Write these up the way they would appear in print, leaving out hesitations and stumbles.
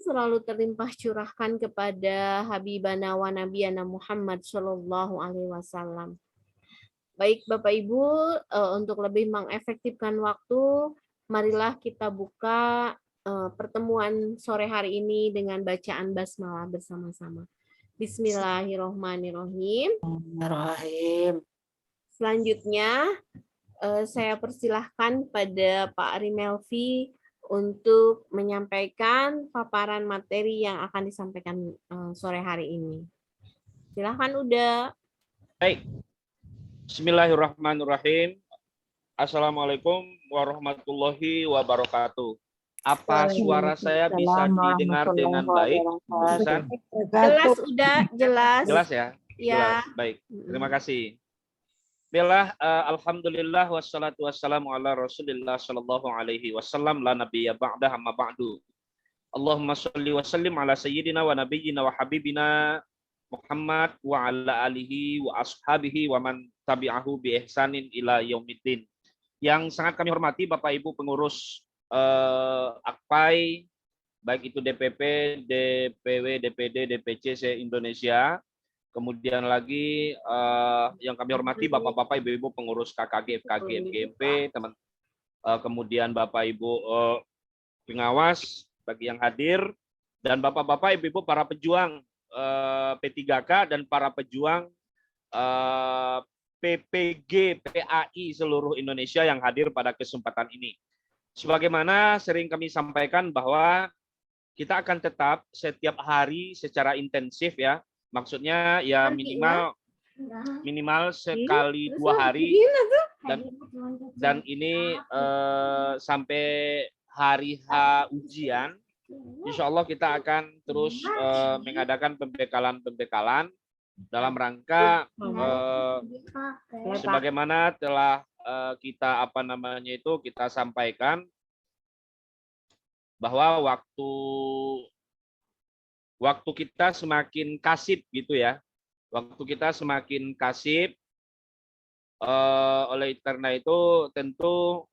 selalu terlimpah curahkan kepada Habibana wa Nabiyana Muhammad Shallallahu Alaihi Wasallam. Baik Bapak Ibu, untuk lebih mengefektifkan waktu, marilah kita buka pertemuan sore hari ini dengan bacaan basmalah bersama-sama. Bismillahirrohmanirrohim. Selanjutnya, saya persilahkan pada Pak Rimelvi untuk menyampaikan paparan materi yang akan disampaikan sore hari ini. Silahkan Uda. Baik. Bismillahirrahmanirrahim. Assalamualaikum warahmatullahi wabarakatuh. Apa suara saya bisa didengar dengan baik? Jelas Uda, jelas. Jelas ya? Ya. Jelas. Baik. Terima kasih. Bismillah, alhamdulillah wassalatu wassalamu ala Rasulillah sallallahu alaihi wasallam la nabiyya ba'da amma ba'du. Allahumma shalli wa sallim ala sayyidina wa nabiyyina wa habibina Muhammad wa ala alihi wa ashabihi wa man tabi'ahu bi ihsanin ila yaumiddin. Yang sangat kami hormati Bapak Ibu pengurus AKPAI, baik itu DPP, DPW, DPD, DPC se-Indonesia. Kemudian lagi yang kami hormati Bapak-Bapak, Ibu-Ibu pengurus KKG, FKG, MGMP, teman, kemudian Bapak Ibu pengawas bagi yang hadir, dan Bapak-Bapak, Ibu-Ibu para pejuang P3K dan para pejuang PPG, PAI seluruh Indonesia yang hadir pada kesempatan ini. Sebagaimana sering kami sampaikan bahwa kita akan tetap setiap hari secara intensif ya. Maksudnya ya minimal sekali 2 hari dan ini sampai hari H ujian. Insya Allah kita akan terus mengadakan pembekalan dalam rangka sebagaimana telah kita kita sampaikan bahwa waktu kita semakin kasib gitu ya. Waktu kita semakin kasib, oleh karena itu tentu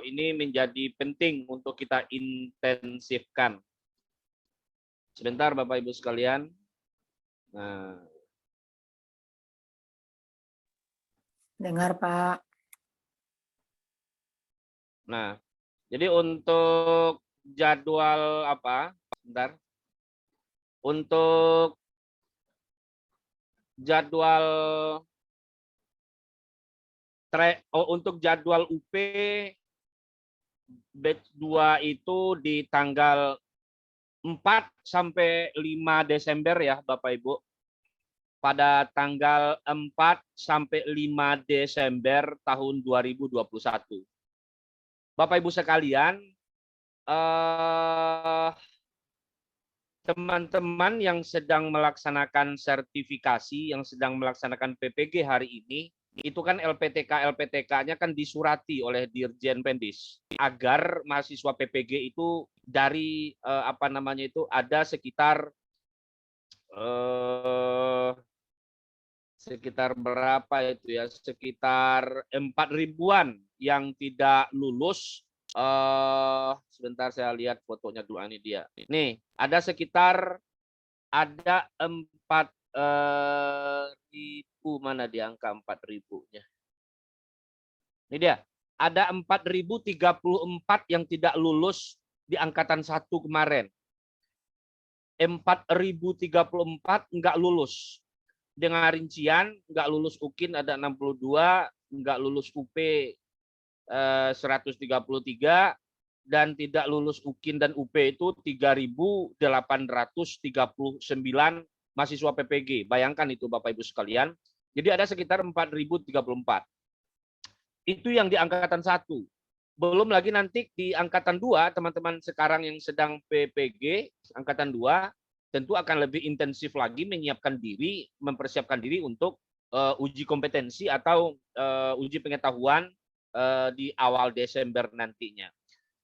ini menjadi penting untuk kita intensifkan. Sebentar Bapak Ibu sekalian. Nah. Dengar Pak. Nah, jadi untuk jadwal apa? Sebentar. Untuk jadwal UP batch 2 itu di tanggal 4 sampai 5 Desember ya Bapak Ibu. Pada tanggal 4 sampai 5 Desember tahun 2021. Bapak Ibu sekalian, teman-teman yang sedang melaksanakan sertifikasi, yang sedang melaksanakan PPG hari ini, itu kan LPTK-nya kan disurati oleh Dirjen Pendis agar mahasiswa PPG itu dari ada sekitar berapa itu ya, sekitar 4.000-an yang tidak lulus. Sebentar saya lihat fotonya dulu, ini dia. Nih, ada sekitar 4.000, mana di angka 4.000-nya? Ini dia. Ada 4.034 yang tidak lulus di angkatan 1 kemarin. 4.034 enggak lulus. Dengan rincian enggak lulus UKIN ada 62, enggak lulus UP 133, dan tidak lulus UKIN dan UP itu 3.839 mahasiswa PPG. Bayangkan itu Bapak Ibu sekalian. Jadi ada sekitar 4.034. Itu yang di angkatan 1. Belum lagi nanti di angkatan 2, teman-teman sekarang yang sedang PPG angkatan 2 tentu akan lebih intensif lagi menyiapkan diri, mempersiapkan diri untuk uji kompetensi atau uji pengetahuan di awal Desember nantinya.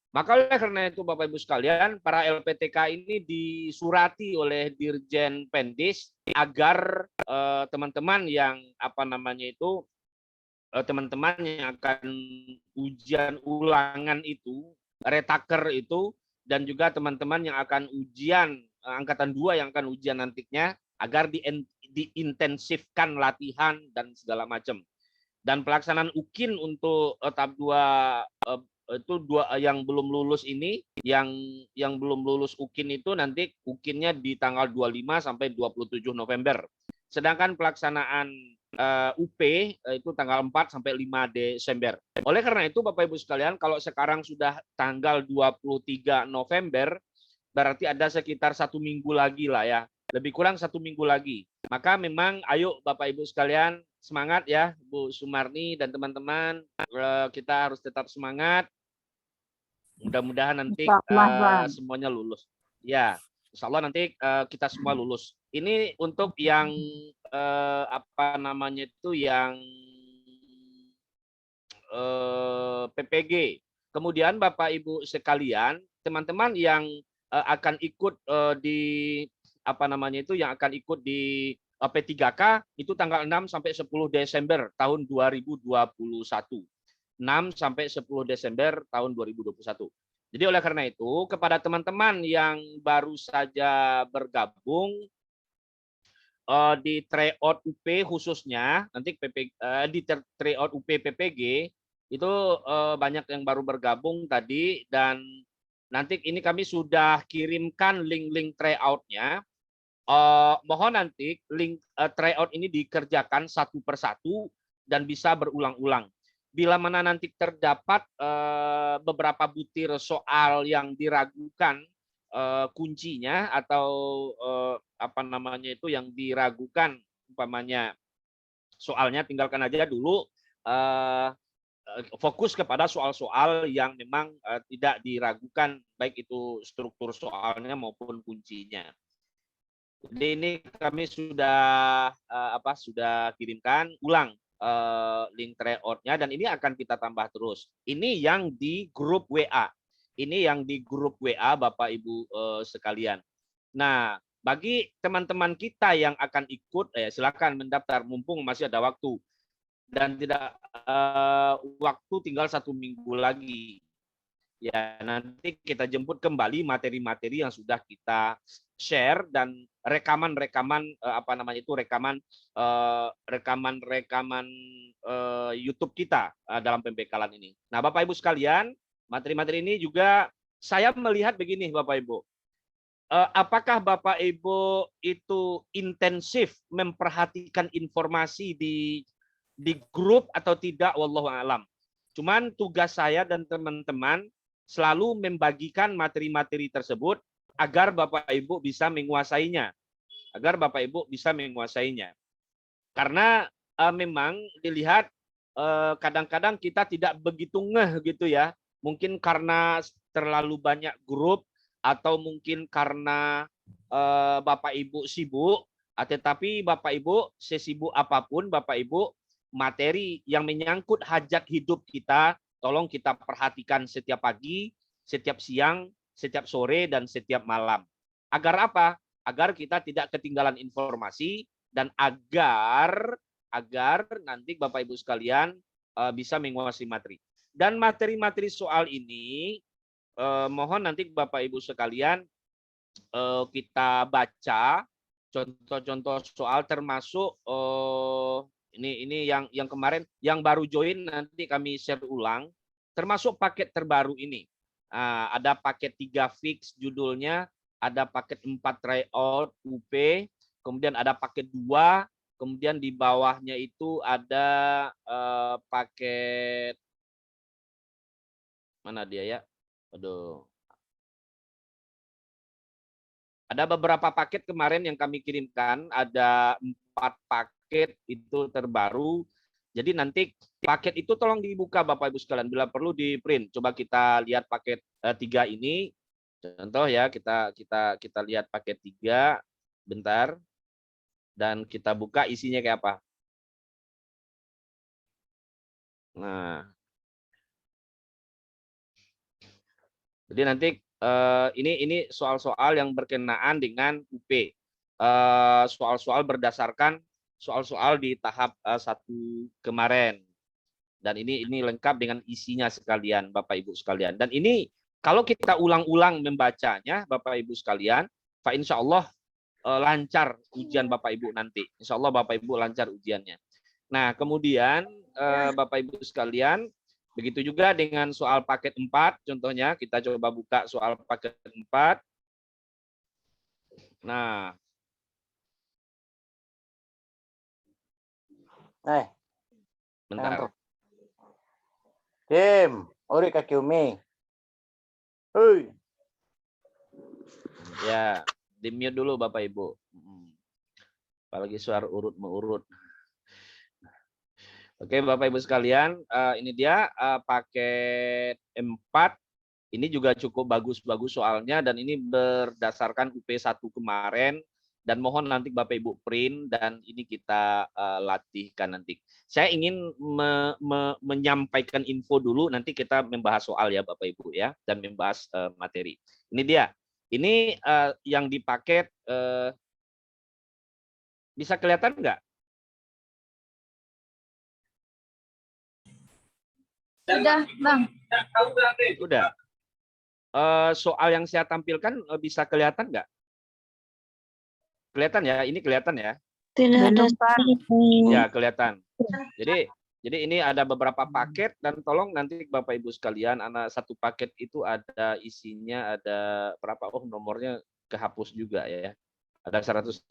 Maka oleh karena itu Bapak Ibu sekalian, para LPTK ini disurati oleh Dirjen Pendis agar teman-teman yang teman-teman yang akan ujian ulangan itu, retaker itu dan juga teman-teman yang akan ujian angkatan 2 yang akan ujian nantinya agar diintensifkan latihan dan segala macam. Dan pelaksanaan UKIN untuk tahap 2 itu yang belum lulus ini, yang belum lulus UKIN itu nanti UKIN-nya di tanggal 25 sampai 27 November. Sedangkan pelaksanaan UP itu tanggal 4 sampai 5 Desember. Oleh karena itu Bapak Ibu sekalian, kalau sekarang sudah tanggal 23 November, berarti ada sekitar 1 minggu lagi lah ya. Lebih kurang 1 minggu lagi. Maka memang ayo Bapak Ibu sekalian, semangat ya Bu Sumarni dan teman-teman, kita harus tetap semangat. Mudah-mudahan nanti semuanya lulus. Ya, insya Allah nanti kita semua lulus. Ini untuk yang apa namanya itu yang PPG. Kemudian Bapak Ibu sekalian, teman-teman yang akan ikut di apa namanya itu yang akan ikut di P3K itu tanggal 6 sampai 10 Desember tahun 2021. 6 sampai 10 Desember tahun 2021. Jadi oleh karena itu kepada teman-teman yang baru saja bergabung di tryout UP khususnya nanti di tryout UP PPG itu banyak yang baru bergabung tadi, dan nanti ini kami sudah kirimkan link-link tryout-nya. Mohon nanti link tryout ini dikerjakan satu persatu dan bisa berulang-ulang. Bila mana nanti terdapat beberapa butir soal yang diragukan kuncinya atau apa namanya itu yang diragukan, umpamanya soalnya tinggalkan aja dulu, fokus kepada soal-soal yang memang tidak diragukan, baik itu struktur soalnya maupun kuncinya. Jadi ini kami sudah sudah kirimkan ulang link tryout-nya, dan ini akan kita tambah terus. Ini yang di grup WA. Ini yang di grup WA Bapak Ibu sekalian. Nah, bagi teman-teman kita yang akan ikut, silakan mendaftar mumpung masih ada waktu. Dan tidak waktu tinggal 1 minggu lagi. Ya, nanti kita jemput kembali materi-materi yang sudah kita share dan rekaman-rekaman rekaman YouTube kita dalam pembekalan ini. Nah, Bapak Ibu sekalian, materi-materi ini juga saya melihat begini Bapak Ibu. Apakah Bapak Ibu itu intensif memperhatikan informasi di grup atau tidak, wallahu a'lam. Cuman tugas saya dan teman-teman selalu membagikan materi-materi tersebut agar Bapak Ibu bisa menguasainya. Karena memang dilihat kadang-kadang kita tidak begitu ngeh gitu ya. Mungkin karena terlalu banyak grup atau mungkin karena Bapak Ibu sibuk, tetapi Bapak Ibu sesibuk apapun Bapak Ibu, materi yang menyangkut hajat hidup kita, tolong kita perhatikan setiap pagi, setiap siang, setiap sore, dan setiap malam. Agar apa? Agar kita tidak ketinggalan informasi dan agar nanti Bapak Ibu sekalian bisa menguasai materi. Dan materi-materi soal ini mohon nanti Bapak Ibu sekalian kita baca contoh-contoh soal, termasuk ini yang kemarin yang baru join nanti kami share ulang, termasuk paket terbaru ini. Ada paket 3 fix judulnya, ada paket 4 tryout UP, kemudian ada paket 2, kemudian di bawahnya itu ada paket mana dia ya? Aduh. Ada beberapa paket kemarin yang kami kirimkan, ada 4 paket itu terbaru. Jadi nanti paket itu tolong dibuka Bapak Ibu sekalian, bila perlu di print. Coba kita lihat paket 3 ini. Contoh ya, kita lihat paket 3 bentar. Dan kita buka isinya kayak apa. Nah. Jadi nanti ini soal-soal yang berkenaan dengan UP. Soal-soal berdasarkan soal-soal di tahap 1 kemarin. Dan ini lengkap dengan isinya sekalian Bapak Ibu sekalian. Dan ini Kalau kita ulang-ulang membacanya, Bapak Ibu sekalian, Pak insya Allah lancar ujian Bapak Ibu nanti. Insya Allah Bapak Ibu lancar ujiannya. Nah, kemudian Bapak Ibu sekalian, begitu juga dengan soal paket 4, contohnya kita coba buka soal paket 4. Nah, bentar. Kim, ori kaki umi. Hei. Ya, di-mute dulu Bapak Ibu. Apalagi suara urut mengurut. Oke, Bapak Ibu sekalian, ini dia paket 4. Ini juga cukup bagus-bagus soalnya dan ini berdasarkan UP1 kemarin dan mohon nanti Bapak Ibu print dan ini kita latihkan nanti. Saya ingin menyampaikan info dulu, nanti kita membahas soal ya Bapak Ibu ya dan membahas materi. Ini dia. Ini yang di paket bisa kelihatan nggak? Sudah, Bang. Udah. Soal yang saya tampilkan bisa kelihatan nggak? Kelihatan ya, ini kelihatan ya? Tidak ada. Ya, kelihatan. Jadi ini ada beberapa paket dan tolong nanti Bapak Ibu sekalian, satu paket itu ada isinya ada berapa? Oh, nomornya kehapus juga ya. Ada 118,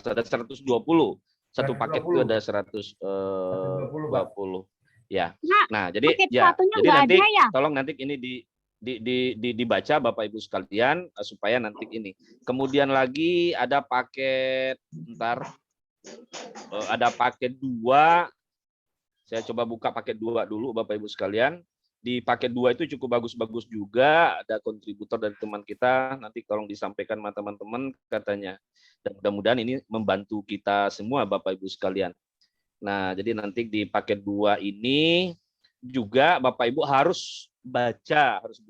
ada 120. Satu paket itu ada 120. Ya. Nah, jadi nanti tolong nanti ini dibaca Bapak Ibu sekalian supaya nanti ini. Kemudian lagi ada paket ada paket 2. Saya coba buka paket 2 dulu Bapak Ibu sekalian. Di paket 2 itu cukup bagus-bagus juga, ada kontributor dari teman kita, nanti tolong disampaikan sama teman-teman katanya. Dan mudah-mudahan ini membantu kita semua Bapak Ibu sekalian. Nah, jadi nanti di paket 2 ini juga Bapak Ibu harus baca, harus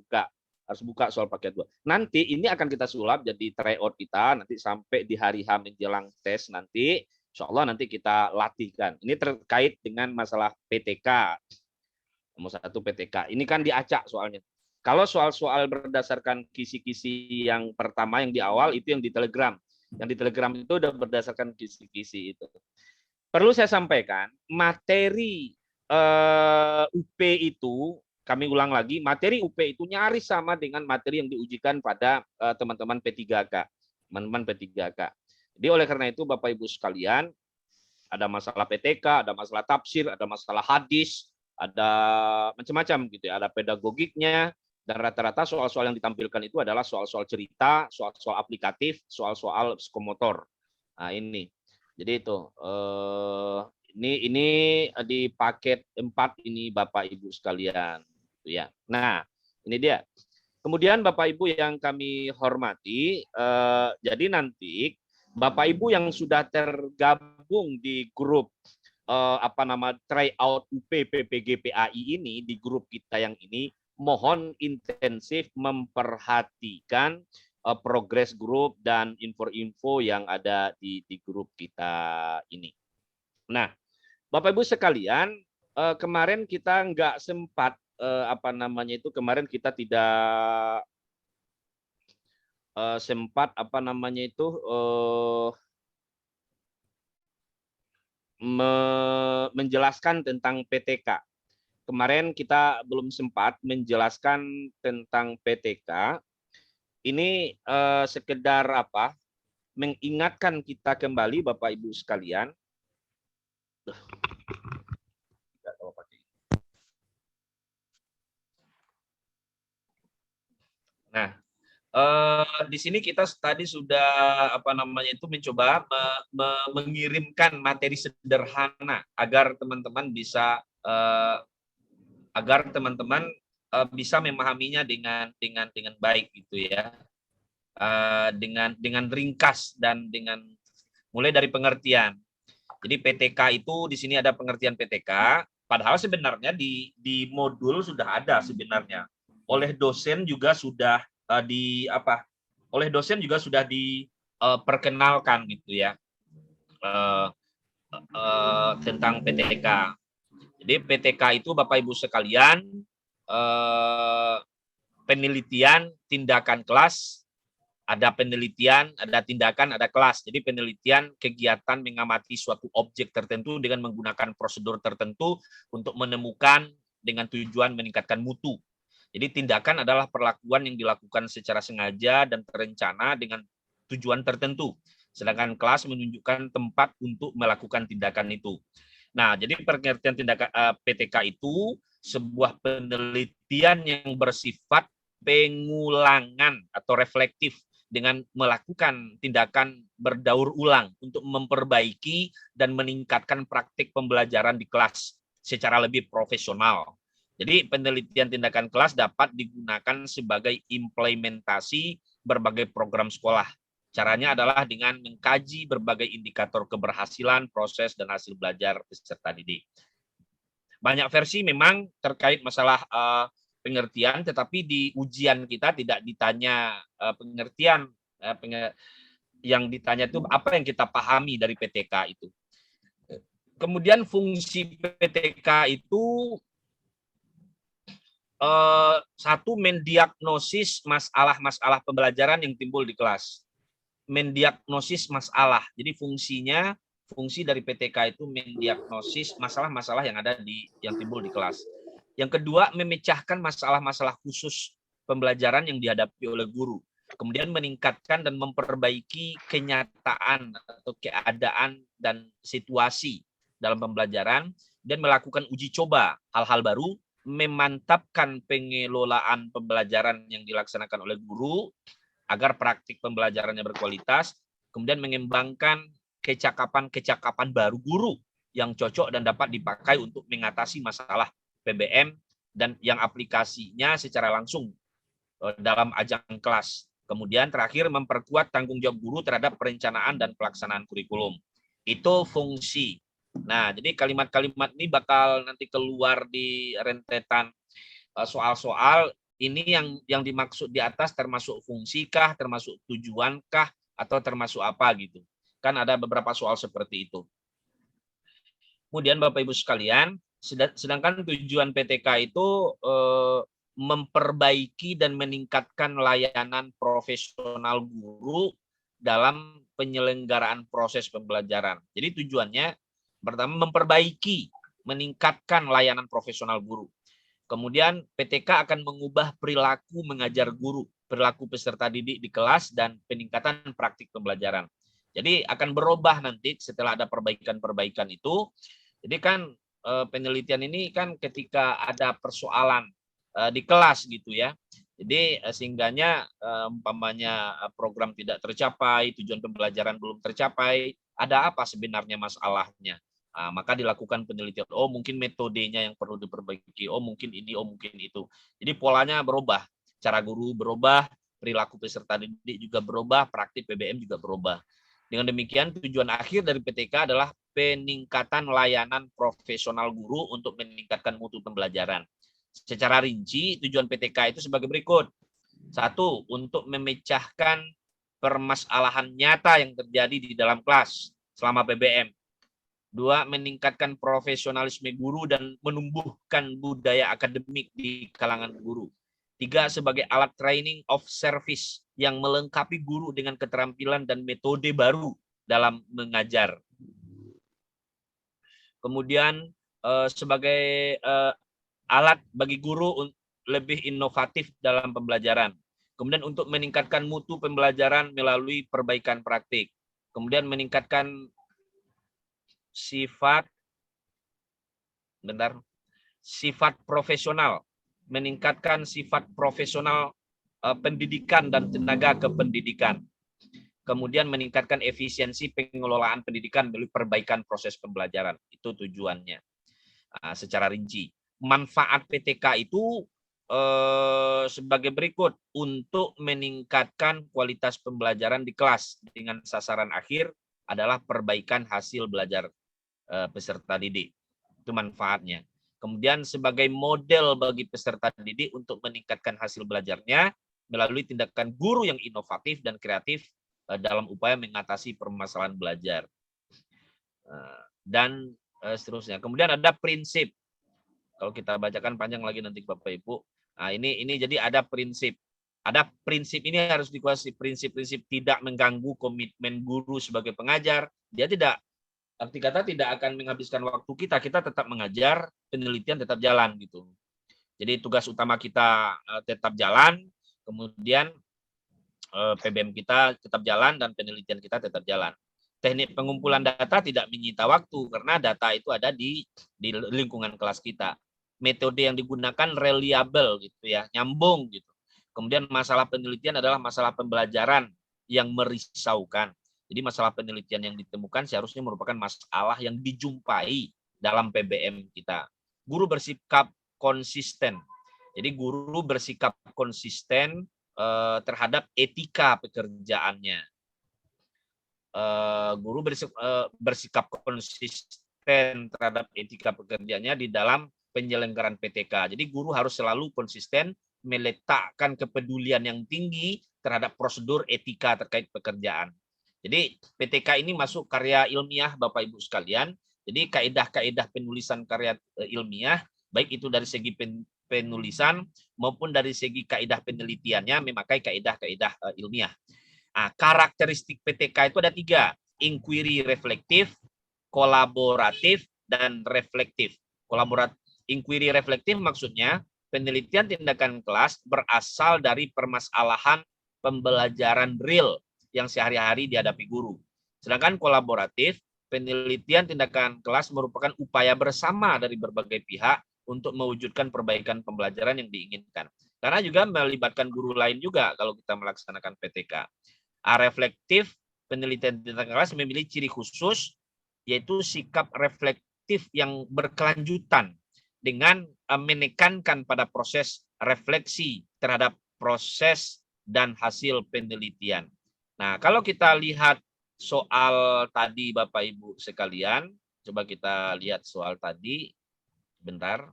buka soal paket 2. Nanti ini akan kita sulap jadi tryout kita, nanti sampai di hari H menjelang tes nanti, insya Allah nanti kita latihkan. Ini terkait dengan masalah PTK. Nomor 1 PTK. Ini kan diacak soalnya. Kalau soal-soal berdasarkan kisi-kisi yang pertama, yang di awal, itu yang di Telegram. Yang di Telegram itu udah berdasarkan kisi-kisi itu. Perlu saya sampaikan, materi UP itu, kami ulang lagi, materi UP itu nyaris sama dengan materi yang diujikan pada teman-teman P3K. Teman-teman P3K. Jadi oleh karena itu Bapak Ibu sekalian, ada masalah PTK, ada masalah tafsir, ada masalah hadis, ada macam-macam gitu ya, ada pedagogiknya, dan rata-rata soal-soal yang ditampilkan itu adalah soal-soal cerita, soal-soal aplikatif, soal-soal psikomotor. Nah ini, jadi itu ini di paket 4 ini Bapak Ibu sekalian, ya. Nah ini dia. Kemudian Bapak Ibu yang kami hormati, jadi nanti Bapak Ibu yang sudah tergabung di grup tryout UP PPG PAI ini, di grup kita yang ini, mohon intensif memperhatikan progres grup dan info-info yang ada di grup kita ini. Nah, Bapak Ibu sekalian, kemarin kita nggak sempat kemarin kita tidak sempat menjelaskan tentang PTK. Kemarin kita belum sempat menjelaskan tentang PTK. Ini sekedar mengingatkan kita kembali Bapak Ibu sekalian. Nah, di sini kita tadi sudah mencoba mengirimkan materi sederhana agar teman-teman bisa bisa memahaminya dengan baik gitu ya, dengan ringkas dan dengan mulai dari pengertian. Jadi PTK itu di sini ada pengertian PTK, padahal sebenarnya di modul sudah ada sebenarnya. Oleh dosen juga sudah diperkenalkan gitu ya tentang PTK. Jadi PTK itu Bapak Ibu sekalian penelitian, tindakan kelas, ada penelitian, ada tindakan, ada kelas. Jadi penelitian kegiatan mengamati suatu objek tertentu dengan menggunakan prosedur tertentu untuk menemukan dengan tujuan meningkatkan mutu. Jadi tindakan adalah perlakuan yang dilakukan secara sengaja dan terencana dengan tujuan tertentu. Sedangkan kelas menunjukkan tempat untuk melakukan tindakan itu. Nah, jadi pengertian tindakan PTK itu sebuah penelitian yang bersifat pengulangan atau reflektif dengan melakukan tindakan berdaur ulang untuk memperbaiki dan meningkatkan praktik pembelajaran di kelas secara lebih profesional. Jadi penelitian tindakan kelas dapat digunakan sebagai implementasi berbagai program sekolah. Caranya adalah dengan mengkaji berbagai indikator keberhasilan, proses, dan hasil belajar peserta didik. Banyak versi memang terkait masalah pengertian, tetapi di ujian kita tidak ditanya pengertian. Yang ditanya itu apa yang kita pahami dari PTK itu. Kemudian fungsi PTK itu satu, mendiagnosis masalah-masalah pembelajaran yang timbul di kelas. Mendiagnosis masalah. Jadi fungsi dari PTK itu mendiagnosis masalah-masalah yang ada yang timbul di kelas. Yang kedua, memecahkan masalah-masalah khusus pembelajaran yang dihadapi oleh guru. Kemudian meningkatkan dan memperbaiki kenyataan atau keadaan dan situasi dalam pembelajaran dan melakukan uji coba hal-hal baru, memantapkan pengelolaan pembelajaran yang dilaksanakan oleh guru agar praktik pembelajarannya berkualitas, kemudian mengembangkan kecakapan-kecakapan baru guru yang cocok dan dapat dipakai untuk mengatasi masalah PBM dan yang aplikasinya secara langsung dalam ajang kelas. Kemudian terakhir, memperkuat tanggung jawab guru terhadap perencanaan dan pelaksanaan kurikulum. Itu fungsi. Nah, jadi kalimat-kalimat ini bakal nanti keluar di rentetan soal-soal. Ini yang dimaksud di atas termasuk fungsikah, termasuk tujuankah, atau termasuk apa gitu. Kan ada beberapa soal seperti itu. Kemudian Bapak Ibu sekalian, sedangkan tujuan PTK itu memperbaiki dan meningkatkan layanan profesional guru dalam penyelenggaraan proses pembelajaran. Jadi tujuannya pertama memperbaiki, meningkatkan layanan profesional guru. Kemudian PTK akan mengubah perilaku mengajar guru, perilaku peserta didik di kelas, dan peningkatan praktik pembelajaran. Jadi akan berubah nanti setelah ada perbaikan-perbaikan itu. Jadi kan penelitian ini kan ketika ada persoalan di kelas gitu ya. Jadi sehingganya umpamanya program tidak tercapai, tujuan pembelajaran belum tercapai, ada apa sebenarnya masalahnya? Nah, maka dilakukan penelitian. Oh, mungkin metodenya yang perlu diperbaiki. Oh, mungkin ini, oh, mungkin itu. Jadi polanya berubah. Cara guru berubah, perilaku peserta didik juga berubah, praktik PBM juga berubah. Dengan demikian, tujuan akhir dari PTK adalah peningkatan layanan profesional guru untuk meningkatkan mutu pembelajaran. Secara rinci, tujuan PTK itu sebagai berikut. Satu, untuk memecahkan permasalahan nyata yang terjadi di dalam kelas selama PBM. Dua, meningkatkan profesionalisme guru dan menumbuhkan budaya akademik di kalangan guru. Tiga, sebagai alat training of service yang melengkapi guru dengan keterampilan dan metode baru dalam mengajar. Kemudian sebagai alat bagi guru lebih inovatif dalam pembelajaran. Kemudian untuk meningkatkan mutu pembelajaran melalui perbaikan praktik. Kemudian meningkatkan sifat profesional, meningkatkan sifat profesional pendidikan dan tenaga kependidikan. Kemudian meningkatkan efisiensi pengelolaan pendidikan melalui perbaikan proses pembelajaran. Itu tujuannya. Secara rinci. Manfaat PTK itu sebagai berikut. Untuk meningkatkan kualitas pembelajaran di kelas dengan sasaran akhir adalah perbaikan hasil belajar peserta didik. Itu manfaatnya. Kemudian sebagai model bagi peserta didik untuk meningkatkan hasil belajarnya melalui tindakan guru yang inovatif dan kreatif dalam upaya mengatasi permasalahan belajar. Dan seterusnya. Kemudian ada prinsip. Kalau kita bacakan panjang lagi nanti Bapak Ibu. Nah, ini jadi ada prinsip. Ada prinsip ini harus dikuasai, prinsip-prinsip tidak mengganggu komitmen guru sebagai pengajar. Dia tidak, arti kata tidak akan menghabiskan waktu kita tetap mengajar, penelitian tetap jalan gitu. Jadi tugas utama kita tetap jalan, kemudian PBM kita tetap jalan dan penelitian kita tetap jalan. Teknik pengumpulan data tidak menyita waktu karena data itu ada di lingkungan kelas kita. Metode yang digunakan reliable gitu ya, nyambung gitu. Kemudian masalah penelitian adalah masalah pembelajaran yang merisaukan. Jadi masalah penelitian yang ditemukan seharusnya merupakan masalah yang dijumpai dalam PBM kita. Guru bersikap konsisten. Jadi guru bersikap konsisten terhadap etika pekerjaannya. Guru bersikap konsisten terhadap etika pekerjaannya di dalam penyelenggaraan PTK. Jadi guru harus selalu konsisten meletakkan kepedulian yang tinggi terhadap prosedur etika terkait pekerjaan. Jadi PTK ini masuk karya ilmiah Bapak Ibu sekalian. Jadi kaidah-kaidah penulisan karya ilmiah, baik itu dari segi penulisan maupun dari segi kaidah penelitiannya memakai kaidah-kaidah ilmiah. Nah, karakteristik PTK itu ada 3, inquiry reflektif, kolaboratif, dan reflektif. Inquiry reflektif maksudnya penelitian tindakan kelas berasal dari permasalahan pembelajaran real yang sehari-hari dihadapi guru. Sedangkan kolaboratif, penelitian tindakan kelas merupakan upaya bersama dari berbagai pihak untuk mewujudkan perbaikan pembelajaran yang diinginkan. Karena juga melibatkan guru lain juga kalau kita melaksanakan PTK. Reflektif, penelitian tindakan kelas memiliki ciri khusus, yaitu sikap reflektif yang berkelanjutan dengan menekankan pada proses refleksi terhadap proses dan hasil penelitian. Nah, kalau kita lihat soal tadi Bapak Ibu sekalian, coba kita lihat soal tadi. Bentar.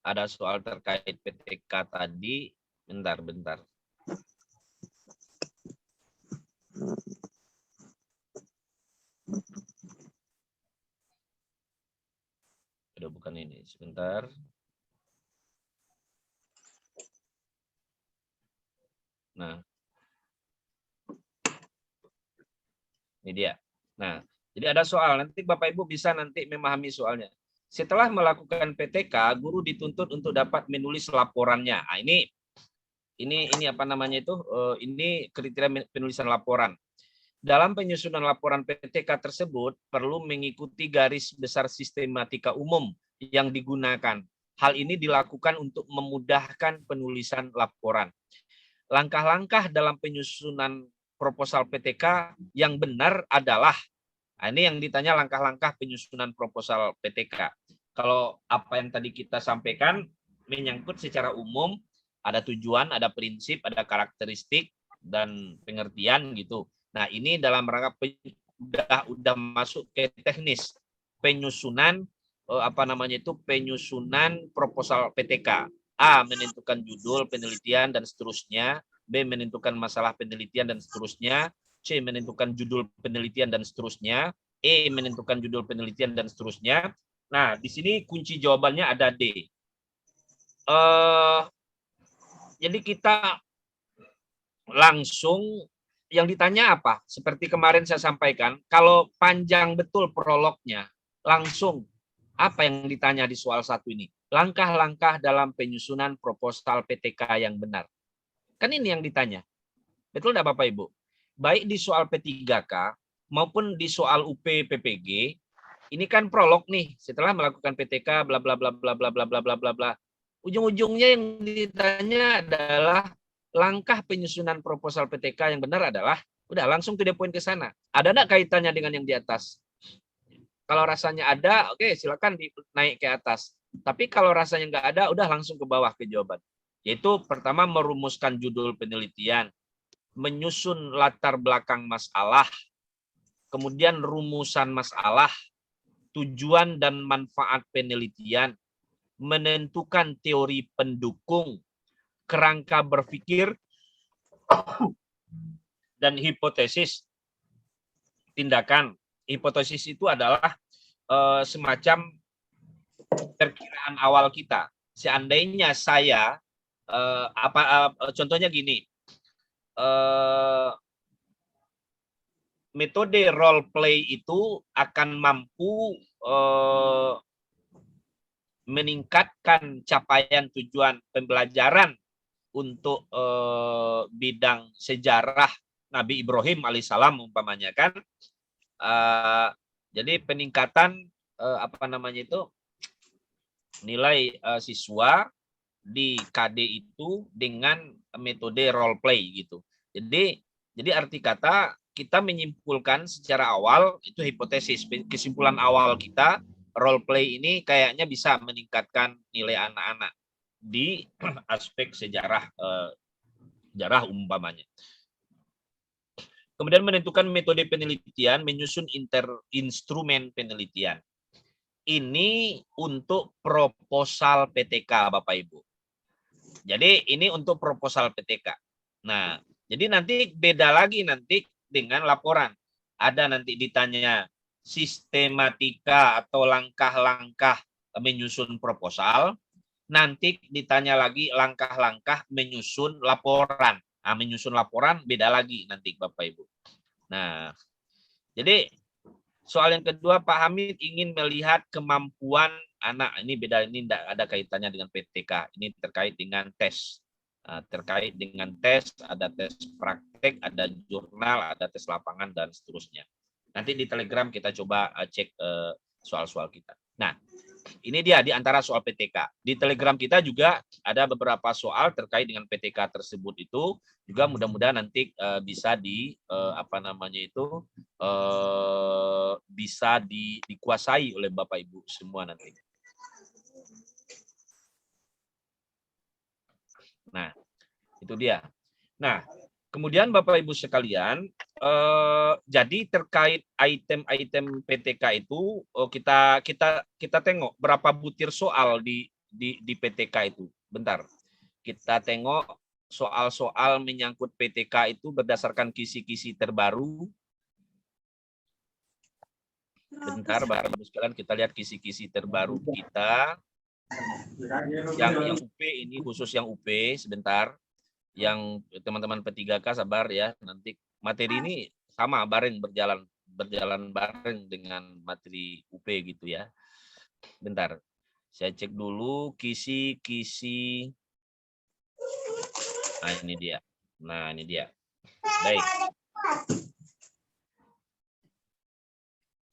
Ada soal terkait PTK tadi. Bentar. Udah bukan ini, sebentar. Nah, ini dia. Nah, jadi ada soal, nanti Bapak Ibu bisa nanti memahami soalnya. Setelah melakukan PTK, guru dituntut untuk dapat menulis laporannya. Nah, ini apa namanya itu? Ini kriteria penulisan laporan. Dalam penyusunan laporan PTK tersebut perlu mengikuti garis besar sistematika umum yang digunakan. Hal ini dilakukan untuk memudahkan penulisan laporan. Langkah-langkah dalam penyusunan proposal PTK yang benar adalah, nah ini yang ditanya langkah-langkah penyusunan proposal PTK. Kalau apa yang tadi kita sampaikan menyangkut secara umum, ada tujuan, ada prinsip, ada karakteristik, dan pengertian gitu. Nah, ini dalam rangka udah masuk ke teknis penyusunan penyusunan proposal PTK. A, menentukan judul penelitian dan seterusnya, B, menentukan masalah penelitian dan seterusnya, C, menentukan judul penelitian dan seterusnya, E, menentukan judul penelitian dan seterusnya. Nah, di sini kunci jawabannya ada D. Jadi kita langsung yang ditanya apa? Seperti kemarin saya sampaikan, kalau panjang betul prolognya, langsung apa yang ditanya di soal 1 ini? Langkah-langkah dalam penyusunan proposal PTK yang benar. Kan ini yang ditanya. Betul enggak Bapak Ibu? Baik di soal P3K maupun di soal UP PPG, ini kan prolog nih, setelah melakukan PTK bla bla bla bla bla bla bla bla bla bla. Ujung-ujungnya yang ditanya adalah langkah penyusunan proposal PTK yang benar adalah, udah langsung to the point ke sana. Ada enggak kaitannya dengan yang di atas? Kalau rasanya ada, oke, silakan naik ke atas. Tapi kalau rasanya nggak ada, udah langsung ke bawah ke jawaban. Yaitu pertama merumuskan judul penelitian, menyusun latar belakang masalah, kemudian rumusan masalah, tujuan dan manfaat penelitian, menentukan teori pendukung, kerangka berpikir, dan hipotesis tindakan. Hipotesis itu adalah semacam perkiraan awal kita. Seandainya saya contohnya gini, metode role play itu akan mampu meningkatkan capaian tujuan pembelajaran untuk bidang sejarah Nabi Ibrahim alaihissalam umpamanya kan. Jadi peningkatan nilai siswa di KD itu dengan metode role play gitu. Jadi arti kata kita menyimpulkan secara awal itu hipotesis, kesimpulan awal kita role play ini kayaknya bisa meningkatkan nilai anak-anak di aspek sejarah umpamanya. Kemudian menentukan metode penelitian, menyusun instrumen penelitian. Ini untuk proposal PTK Bapak Ibu. Jadi ini untuk proposal PTK. Nah, jadi nanti beda lagi nanti dengan laporan. Ada nanti ditanya sistematika atau langkah-langkah menyusun proposal. Nanti ditanya lagi langkah-langkah menyusun laporan. Nah, menyusun laporan beda lagi nanti Bapak Ibu. Nah, jadi soal yang kedua, Pak Hamid ingin melihat kemampuan anak. Ini beda, ini tidak ada kaitannya dengan PTK. Ini terkait dengan tes. Terkait dengan tes, ada tes praktek, ada jurnal, ada tes lapangan, dan seterusnya. Nanti di Telegram kita coba cek soal-soal kita. Nah, ini dia di antara soal PTK. Di Telegram kita juga ada beberapa soal terkait dengan PTK tersebut itu. Juga mudah-mudahan nanti bisa bisa dikuasai oleh Bapak Ibu semua nanti. Nah, itu dia. Nah, kemudian Bapak Ibu sekalian, jadi terkait item-item PTK itu kita tengok berapa butir soal di PTK itu. Bentar. Kita tengok soal-soal menyangkut PTK itu berdasarkan kisi-kisi terbaru. Bentar, Bapak Ibu sekalian, kita lihat kisi-kisi terbaru kita. Yang UP ini khusus yang UP, sebentar. Yang teman-teman P3K sabar ya, nanti materi ini sama bareng berjalan bareng dengan materi UP gitu ya. Bentar. Saya cek dulu kisi-kisi. Nah, ini dia. Nah, ini dia. Baik.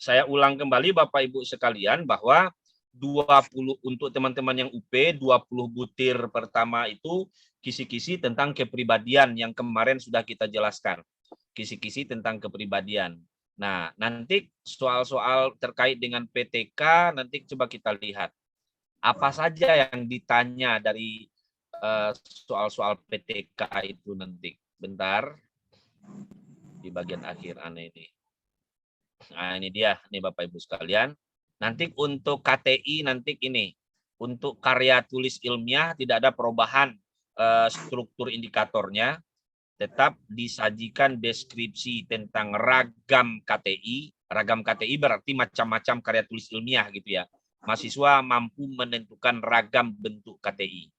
Saya ulang kembali Bapak Ibu sekalian bahwa 20 untuk teman-teman yang UP, 20 butir pertama itu kisi-kisi tentang kepribadian yang kemarin sudah kita jelaskan. Kisi-kisi tentang kepribadian. Nah, nanti soal-soal terkait dengan PTK nanti coba kita lihat. Apa saja yang ditanya dari soal-soal PTK itu nanti. Bentar. Di bagian akhir aneh ini. Nah, ini dia nih Bapak Ibu sekalian. Nanti untuk KTI nanti ini, untuk karya tulis ilmiah tidak ada perubahan struktur indikatornya, tetap disajikan deskripsi tentang ragam KTI. Ragam KTI berarti macam-macam karya tulis ilmiah gitu ya. Mahasiswa mampu menentukan ragam bentuk KTI.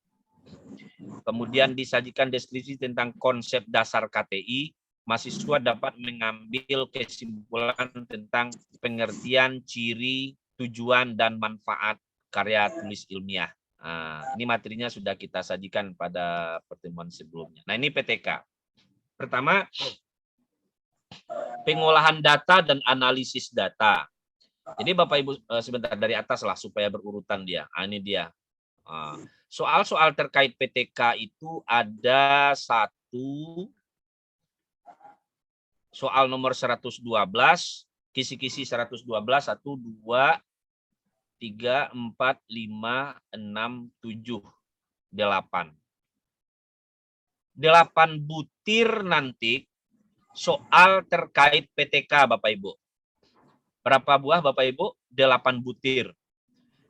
Kemudian disajikan deskripsi tentang konsep dasar KTI. Mahasiswa dapat mengambil kesimpulan tentang pengertian, ciri, tujuan, dan manfaat karya tulis ilmiah. Nah, ini materinya sudah kita sajikan pada pertemuan sebelumnya. Nah, ini PTK. Pertama, pengolahan data dan analisis data. Jadi Bapak Ibu sebentar dari atas lah supaya berurutan dia. Nah, ini dia. Soal-soal terkait PTK itu ada soal nomor 112, kisi-kisi 112, 1, 2, 3, 4, 5, 6, 7, 8. 8 butir nanti soal terkait PTK Bapak Ibu. Berapa buah Bapak Ibu? 8 butir.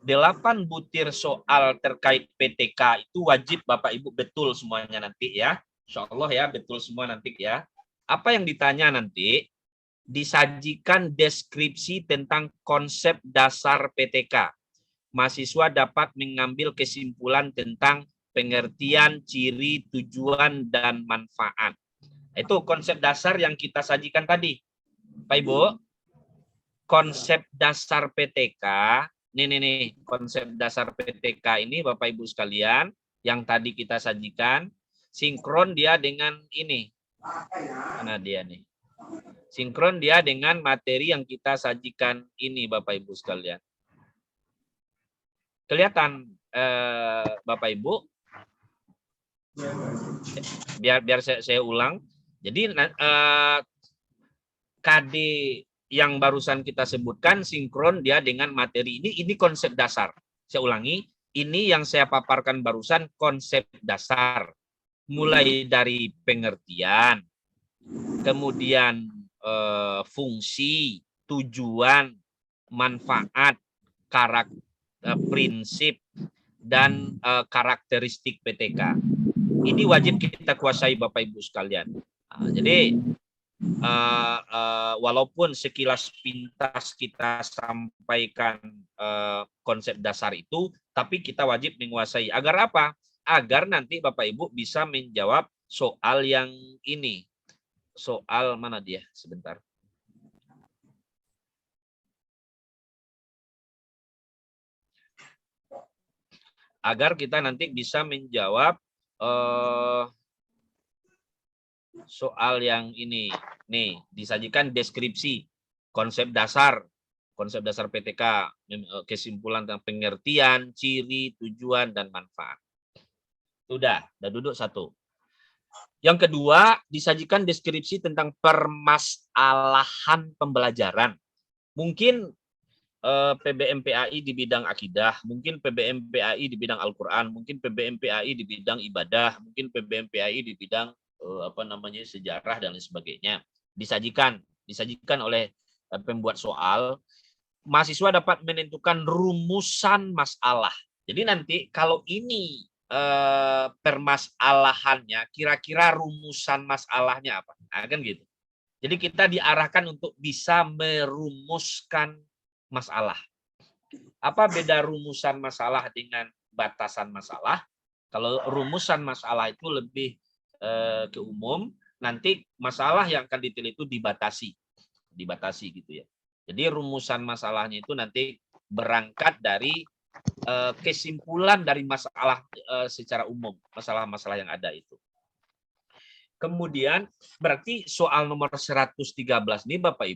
8 butir soal terkait PTK itu wajib Bapak Ibu betul semuanya nanti ya. Insya Allah ya betul semua nanti ya. Apa yang ditanya nanti? Disajikan deskripsi tentang konsep dasar PTK. mahasiswa dapat mengambil kesimpulan tentang pengertian, ciri, tujuan, dan manfaat. Itu konsep dasar yang kita sajikan tadi. Pak Ibu, konsep dasar PTK, nih, konsep dasar PTK ini Bapak Ibu sekalian, yang tadi kita sajikan, sinkron dia dengan ini. Mana dia nih? Sinkron dia dengan materi yang kita sajikan ini Bapak Ibu sekalian. Kelihatan Bapak Ibu? Biar saya ulang. Jadi KD yang barusan kita sebutkan sinkron dia dengan materi ini konsep dasar. Saya ulangi, ini yang saya paparkan barusan konsep dasar. Mulai dari pengertian, kemudian fungsi, tujuan, manfaat, prinsip, dan karakteristik PTK. Ini wajib kita kuasai Bapak Ibu sekalian. Jadi walaupun sekilas pintas kita sampaikan konsep dasar itu, tapi kita wajib menguasai. Agar apa? Agar nanti Bapak Ibu bisa menjawab soal yang ini. Soal mana dia? Sebentar. Agar kita nanti bisa menjawab soal yang ini. Nih, disajikan deskripsi konsep dasar PTK, kesimpulan tentang pengertian, ciri, tujuan, dan manfaat. Udah duduk satu. Yang kedua, disajikan deskripsi tentang permasalahan pembelajaran. Mungkin PBM-PAI di bidang akidah, mungkin PBM-PAI di bidang Al-Quran, mungkin PBM-PAI di bidang ibadah, mungkin PBM-PAI di bidang sejarah dan lain sebagainya. Disajikan oleh pembuat soal. Mahasiswa dapat menentukan rumusan masalah. Jadi nanti kalau ini permasalahannya, kira-kira rumusan masalahnya apa? Nah, kan gitu. Jadi kita diarahkan untuk bisa merumuskan masalah. Apa beda rumusan masalah dengan batasan masalah? Kalau rumusan masalah itu lebih ke umum, nanti masalah yang akan diteliti itu dibatasi gitu ya. Jadi rumusan masalahnya itu nanti berangkat dari kesimpulan dari masalah secara umum, masalah-masalah yang ada itu. Kemudian berarti soal nomor 113 ini Bapak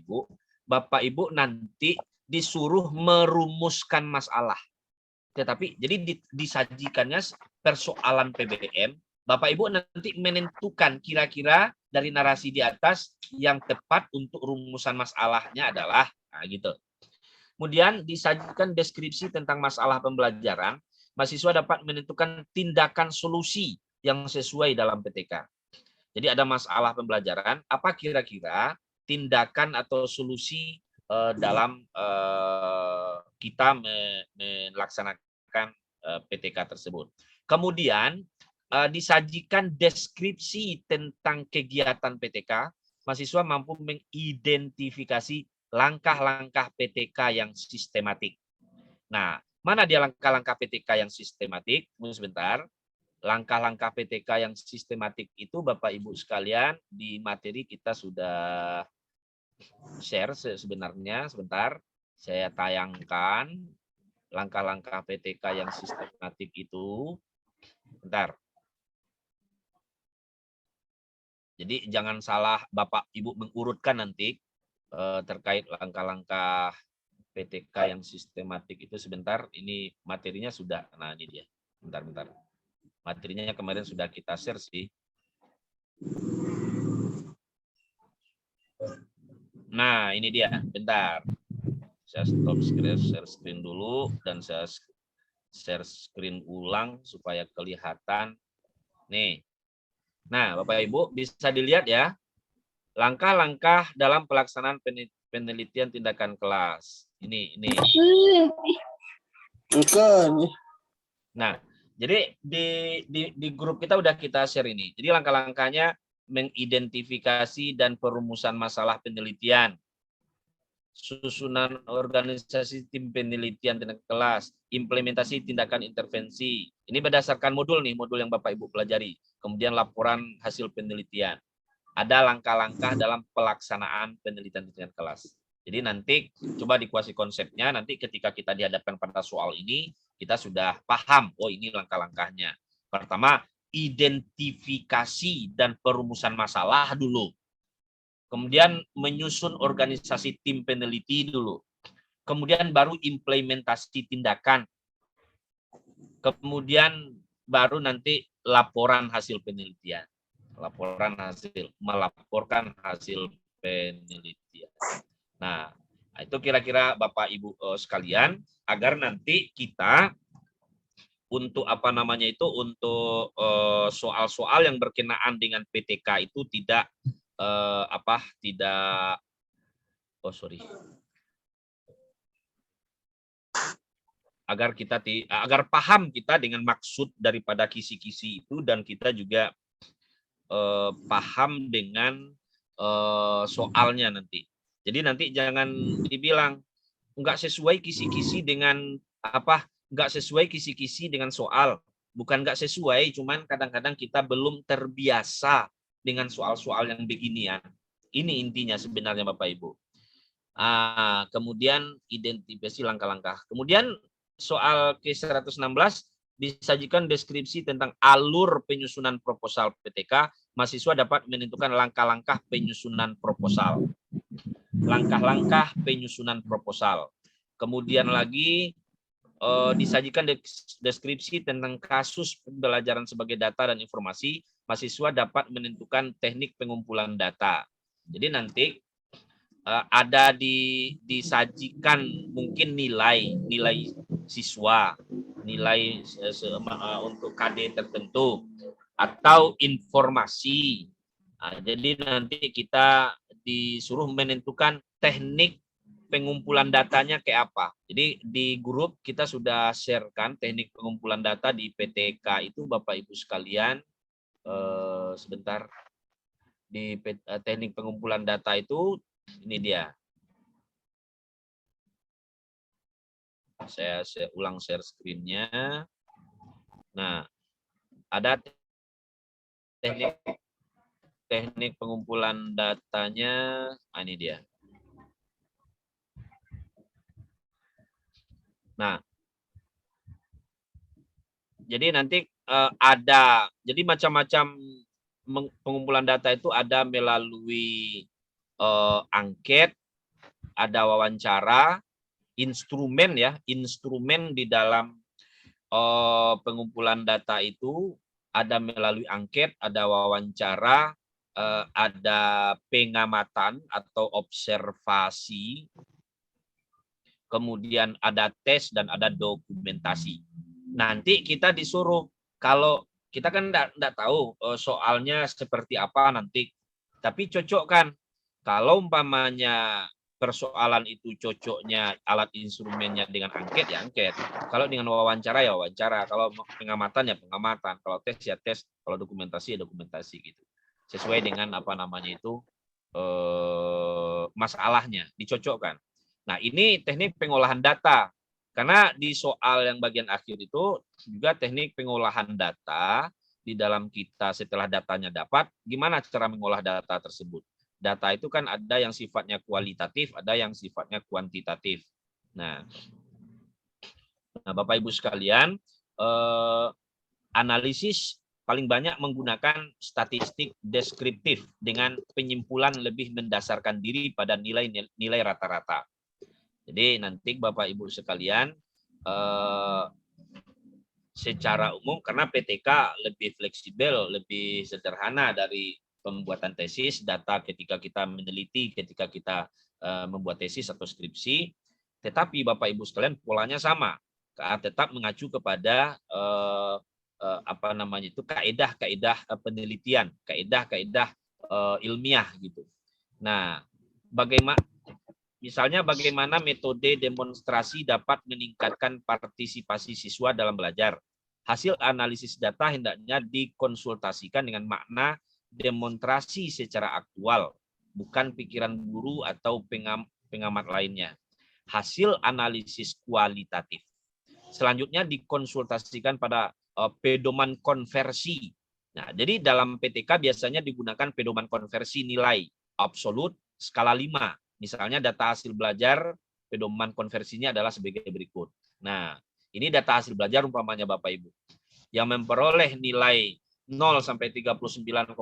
Ibu nanti disuruh merumuskan masalah. Tetapi jadi disajikannya persoalan PBM, Bapak Ibu nanti menentukan kira-kira dari narasi di atas yang tepat untuk rumusan masalahnya adalah gitu. Kemudian disajikan deskripsi tentang masalah pembelajaran, mahasiswa dapat menentukan tindakan solusi yang sesuai dalam PTK. Jadi ada masalah pembelajaran, apa kira-kira tindakan atau solusi dalam kita melaksanakan PTK tersebut. Kemudian disajikan deskripsi tentang kegiatan PTK, mahasiswa mampu mengidentifikasi langkah-langkah PTK yang sistematik. Nah, mana dia langkah-langkah PTK yang sistematik? Sebentar. Langkah-langkah PTK yang sistematik itu Bapak Ibu sekalian di materi kita sudah share sebenarnya. Sebentar, saya tayangkan langkah-langkah PTK yang sistematik itu. Bentar. Jadi jangan salah Bapak Ibu mengurutkan nanti terkait langkah-langkah PTK yang sistematik itu. Sebentar, ini materinya sudah, nah ini dia, bentar. Materinya kemarin sudah kita share sih. Nah, ini dia, bentar. Saya stop screen, share screen dulu, dan saya share screen ulang supaya kelihatan. Nih. Nah, Bapak Ibu bisa dilihat ya. Langkah-langkah dalam pelaksanaan penelitian tindakan kelas. Ini. Nah, jadi di grup kita udah kita share ini. Jadi langkah-langkahnya mengidentifikasi dan perumusan masalah penelitian. susunan organisasi tim penelitian dan kelas, implementasi tindakan intervensi. Ini berdasarkan modul nih, modul yang Bapak Ibu pelajari. Kemudian laporan hasil penelitian. Ada langkah-langkah dalam pelaksanaan penelitian dengan kelas. Jadi nanti coba dikuasai konsepnya, nanti ketika kita dihadapkan pada soal ini, kita sudah paham, oh ini langkah-langkahnya. Pertama, identifikasi dan perumusan masalah dulu. Kemudian menyusun organisasi tim peneliti dulu. Kemudian baru implementasi tindakan. Kemudian baru nanti laporan hasil penelitian. Melaporkan hasil penelitian. Nah, itu kira-kira Bapak Ibu sekalian, agar nanti kita untuk untuk soal-soal yang berkenaan dengan PTK itu tidak agar paham kita dengan maksud daripada kisi-kisi itu, dan kita juga paham dengan soalnya nanti. Jadi nanti jangan dibilang nggak sesuai kisi-kisi dengan nggak sesuai kisi-kisi dengan soal. Bukan nggak sesuai, cuman kadang-kadang kita belum terbiasa dengan soal-soal yang beginian. Ini intinya sebenarnya Bapak Ibu. Kemudian identifikasi langkah-langkah. Kemudian soal ke-116 disajikan deskripsi tentang alur penyusunan proposal PTK. Mahasiswa dapat menentukan langkah-langkah penyusunan proposal. Langkah-langkah penyusunan proposal. Kemudian lagi disajikan deskripsi tentang kasus pembelajaran sebagai data dan informasi. Mahasiswa dapat menentukan teknik pengumpulan data. Jadi nanti ada disajikan mungkin nilai siswa, nilai untuk KD tertentu, atau informasi. Jadi nanti kita disuruh menentukan teknik pengumpulan datanya kayak apa. Jadi di grup kita sudah sharekan teknik pengumpulan data di PTK itu Bapak Ibu sekalian. Sebentar, di teknik pengumpulan data itu ini dia. Saya ulang share screen-nya. Nah, ada teknik pengumpulan datanya. Ini dia. Nah, jadi nanti jadi macam-macam pengumpulan data itu ada melalui angket, ada wawancara, instrumen di dalam pengumpulan data itu ada melalui angket, ada wawancara, ada pengamatan atau observasi, kemudian ada tes dan ada dokumentasi. Nanti kita disuruh, kalau kita kan enggak tahu soalnya seperti apa nanti, tapi cocokkan. Kalau umpamanya persoalan itu cocoknya alat instrumennya dengan angket, ya angket. Kalau dengan wawancara, ya wawancara. Kalau pengamatan, ya pengamatan. Kalau tes, ya tes. Kalau dokumentasi, ya dokumentasi gitu. Sesuai dengan masalahnya, dicocokkan. Nah, ini teknik pengolahan data. Karena di soal yang bagian akhir itu juga teknik pengolahan data di dalam kita setelah datanya dapat, gimana cara mengolah data tersebut. Data itu kan ada yang sifatnya kualitatif, ada yang sifatnya kuantitatif. Nah Bapak Ibu sekalian, analisis paling banyak menggunakan statistik deskriptif dengan penyimpulan lebih mendasarkan diri pada nilai rata-rata. Jadi nanti Bapak Ibu sekalian, secara umum karena PTK lebih fleksibel, lebih sederhana dari pembuatan tesis, data ketika kita meneliti, ketika kita membuat tesis atau skripsi, tetapi Bapak Ibu sekalian polanya sama, tetap mengacu kepada kaedah-kaedah penelitian, kaedah-kaedah ilmiah gitu. Nah, bagaimana metode demonstrasi dapat meningkatkan partisipasi siswa dalam belajar. Hasil analisis data hendaknya dikonsultasikan dengan makna demonstrasi secara aktual, bukan pikiran guru atau pengamat lainnya. Hasil analisis kualitatif. Selanjutnya dikonsultasikan pada pedoman konversi. Nah, jadi dalam PTK biasanya digunakan pedoman konversi nilai absolut skala 5. Misalnya data hasil belajar, pedoman konversinya adalah sebagai berikut. Nah, ini data hasil belajar umpamanya Bapak Ibu. Yang memperoleh nilai 0 sampai 39,9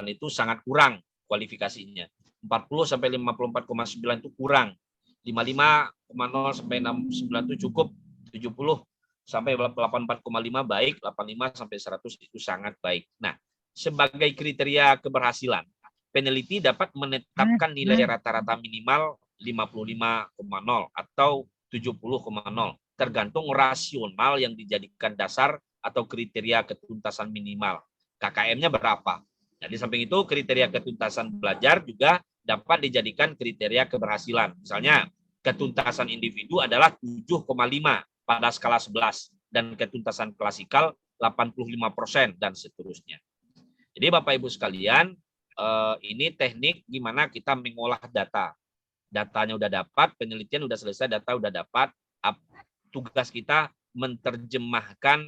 itu sangat kurang kualifikasinya. 40 sampai 54,9 itu kurang. 55,0 sampai 69 itu cukup. 70 sampai 84,5 baik, 85 sampai 100 itu sangat baik. Nah, sebagai kriteria keberhasilan, peneliti dapat menetapkan nilai rata-rata minimal 55,0 atau 70,0 tergantung rasional yang dijadikan dasar atau kriteria ketuntasan minimal. KKM-nya berapa? Nah, di samping itu kriteria ketuntasan belajar juga dapat dijadikan kriteria keberhasilan. Misalnya, ketuntasan individu adalah 7,5 pada skala 11 dan ketuntasan klasikal 85% dan seterusnya. Jadi Bapak Ibu sekalian, ini teknik gimana kita mengolah data. Datanya udah dapat, penelitian udah selesai, data udah dapat. Tugas kita menerjemahkan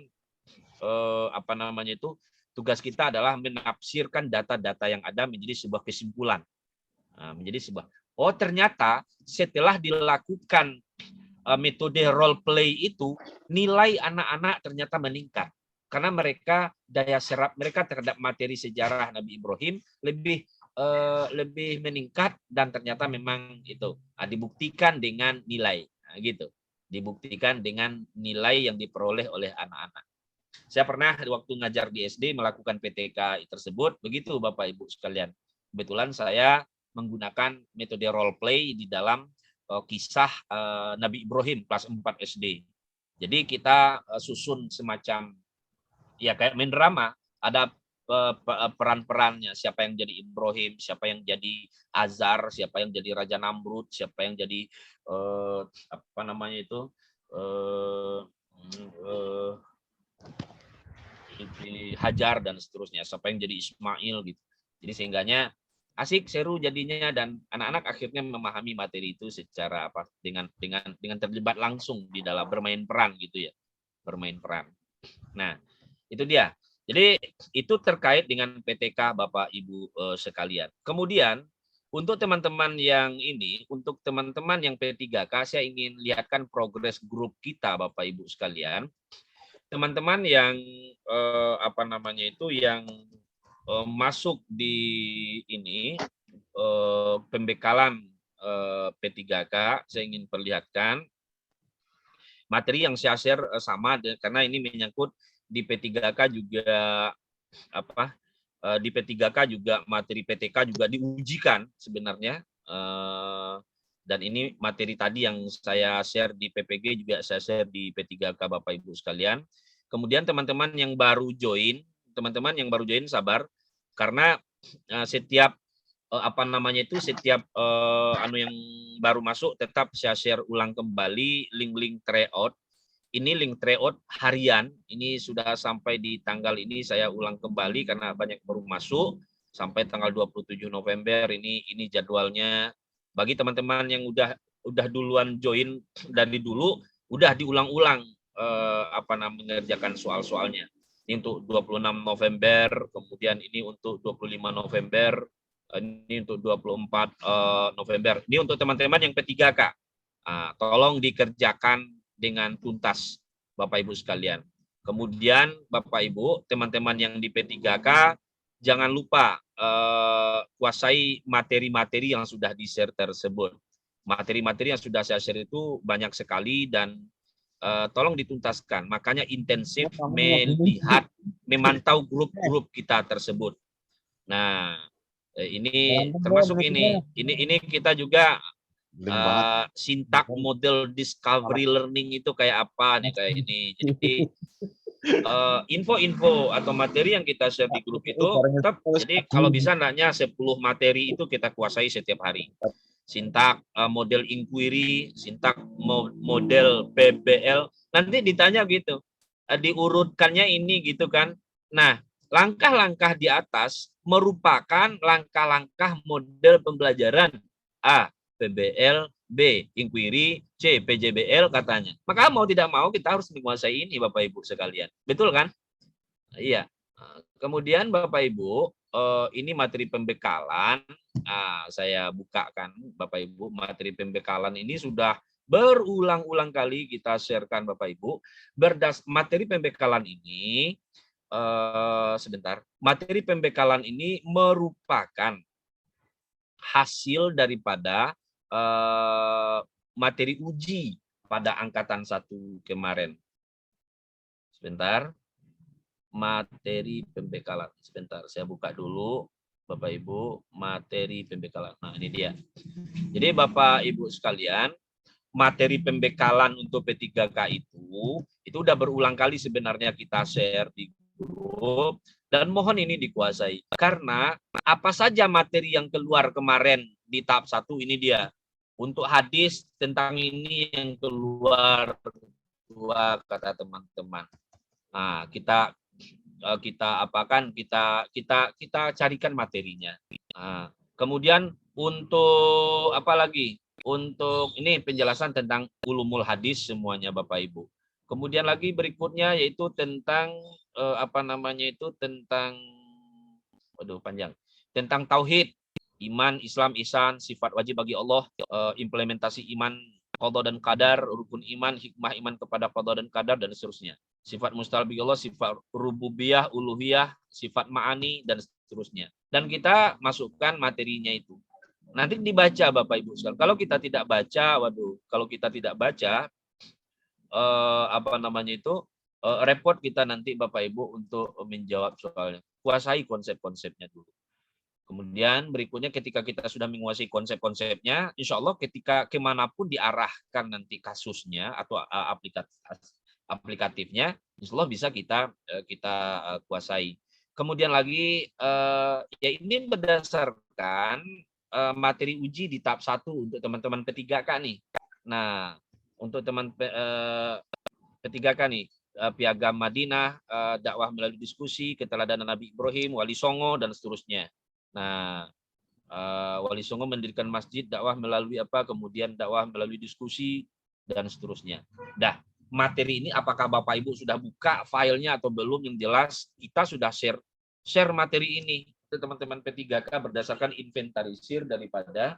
tugas kita adalah menafsirkan data-data yang ada menjadi sebuah kesimpulan. Ternyata setelah dilakukan metode role play itu, nilai anak-anak ternyata meningkat karena mereka daya serap mereka terhadap materi sejarah Nabi Ibrahim lebih meningkat dan ternyata memang itu dibuktikan dengan nilai gitu. Dibuktikan dengan nilai yang diperoleh oleh anak-anak. Saya pernah waktu ngajar di SD melakukan PTK tersebut, begitu Bapak Ibu sekalian. Kebetulan saya menggunakan metode role play di dalam kisah Nabi Ibrahim kelas 4 SD. Jadi kita susun semacam ya kayak main drama, ada peran-perannya, siapa yang jadi Ibrahim, siapa yang jadi Azar, siapa yang jadi Raja Namrud, siapa yang jadi Hajar dan seterusnya, siapa yang jadi Ismail gitu. Jadi sehingganya asik, seru jadinya dan anak-anak akhirnya memahami materi itu secara dengan terlibat langsung di dalam bermain peran gitu ya. Bermain peran. Nah, itu dia. Jadi itu terkait dengan PTK Bapak Ibu sekalian. Kemudian untuk teman-teman yang untuk teman-teman yang P3K, saya ingin lihatkan progres grup kita Bapak Ibu sekalian. Teman-teman yang yang masuk di pembekalan P3K, saya ingin perlihatkan materi yang saya share sama karena ini menyangkut di P3K juga di P3K juga materi PTK juga diujikan sebenarnya, dan ini materi tadi yang saya share di PPG juga saya share di P3K Bapak Ibu sekalian. Kemudian teman-teman yang baru join sabar karena setiap setiap yang baru masuk tetap saya share ulang kembali link tryout. Ini link tryout harian, ini sudah sampai di tanggal ini saya ulang kembali karena banyak baru masuk sampai tanggal 27 November ini jadwalnya. Bagi teman-teman yang udah duluan join dari dulu, udah diulang-ulang mengerjakan soal-soalnya. Ini untuk 26 November, kemudian ini untuk 25 November, ini untuk 24 November. Ini untuk teman-teman yang P3K. Tolong dikerjakan dengan tuntas Bapak Ibu sekalian. Kemudian Bapak Ibu, teman-teman yang di P3K, jangan lupa kuasai materi-materi yang sudah di-share tersebut. Materi-materi yang sudah saya share itu banyak sekali dan tolong dituntaskan. Makanya intensif memantau grup-grup kita tersebut. Nah, ini termasuk ini kita juga sintak model discovery learning itu kayak apa nih kayak ini. Jadi info-info atau materi yang kita share di grup itu tetap, jadi kalau bisa hendaknya 10 materi itu kita kuasai setiap hari. Sintak model inquiry, sintak model PBL, nanti ditanya gitu, diurutkannya ini gitu kan. Nah, langkah-langkah di atas merupakan langkah-langkah model pembelajaran PBL, B. Inquiry, C. PJBL katanya. Maka mau tidak mau kita harus menguasai ini Bapak Ibu sekalian. Betul kan? Iya. Kemudian Bapak Ibu, ini materi pembekalan. Saya bukakan Bapak Ibu, materi pembekalan ini sudah berulang-ulang kali kita sharekan Bapak Ibu. Materi pembekalan ini, sebentar. Materi pembekalan ini merupakan hasil daripada materi uji pada angkatan 1 kemarin. Sebentar. Materi pembekalan. Sebentar, saya buka dulu Bapak Ibu, materi pembekalan. Nah, ini dia. Jadi Bapak Ibu sekalian, materi pembekalan untuk P3K itu udah berulang kali sebenarnya kita share di grup, dan mohon ini dikuasai. Karena apa saja materi yang keluar kemarin di tahap 1 ini dia. Untuk hadis tentang ini yang keluar dua kata teman-teman. Nah, kita carikan materinya. Nah, kemudian untuk apa lagi? Untuk ini penjelasan tentang ulumul hadis semuanya Bapak Ibu. Kemudian lagi berikutnya yaitu tentang panjang. Tentang tauhid, iman, Islam, ihsan, sifat wajib bagi Allah, implementasi iman, qada dan qadar, rukun iman, hikmah iman kepada qada dan qadar, dan seterusnya. Sifat mustahil bagi Allah, sifat rububiyah, uluhiyah, sifat ma'ani, dan seterusnya. Dan kita masukkan materinya itu. Nanti dibaca Bapak Ibu sekalian. Kalau kita tidak baca, repot kita nanti Bapak Ibu untuk menjawab soalnya. Kuasai konsep-konsepnya dulu. Kemudian berikutnya ketika kita sudah menguasai konsep-konsepnya, insya Allah ketika kemanapun diarahkan nanti kasusnya atau aplikatifnya, insya Allah bisa kita kuasai. Kemudian lagi ya ini berdasarkan materi uji di tahap 1 untuk teman-teman P3K nih. Nah, untuk teman P3K nih, Piagam Madinah, dakwah melalui diskusi, keteladanan Nabi Ibrahim, Wali Songo, dan seterusnya. Nah, Wali Songo mendirikan masjid, dakwah melalui apa, kemudian dakwah melalui diskusi, dan seterusnya. Dah, materi ini apakah Bapak Ibu sudah buka filenya atau belum? Yang jelas kita sudah share materi ini ke teman-teman P3K berdasarkan inventarisir daripada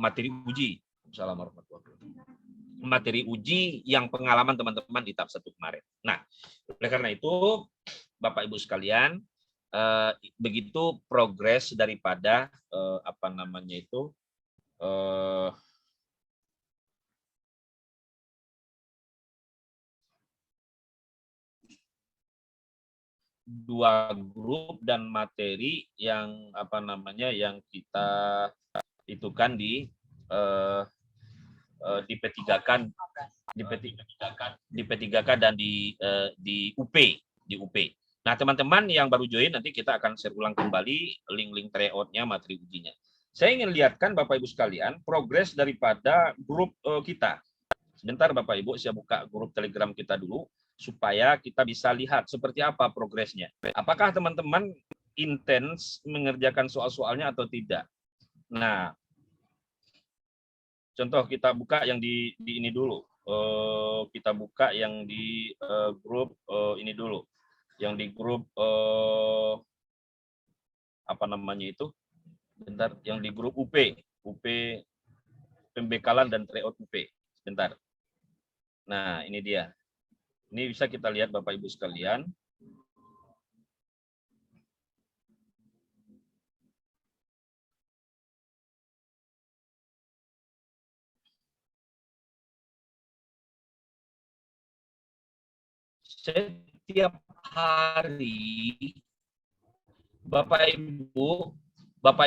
materi uji. Assalamualaikum warahmatullahi wabarakatuh. Materi uji yang pengalaman teman-teman di tahap 1 kemarin. Nah, oleh karena itu Bapak Ibu sekalian, begitu progres daripada dua grup dan materi yang yang kita itukan di P3K dan di UP. Nah, teman-teman yang baru join nanti kita akan share ulang kembali link-link tryout-nya, materi ujinya. Saya ingin lihatkan Bapak Ibu sekalian progres daripada grup kita. Sebentar Bapak Ibu, saya buka grup Telegram kita dulu supaya kita bisa lihat seperti apa progresnya. Apakah teman-teman intens mengerjakan soal-soalnya atau tidak? Nah, contoh kita buka yang di ini dulu. Kita buka yang di grup ini dulu. Yang di grup bentar, yang di grup UP pembekalan dan tryout UP. Bentar. Nah, ini dia. Ini bisa kita lihat Bapak Ibu sekalian. Setiap hari Bapak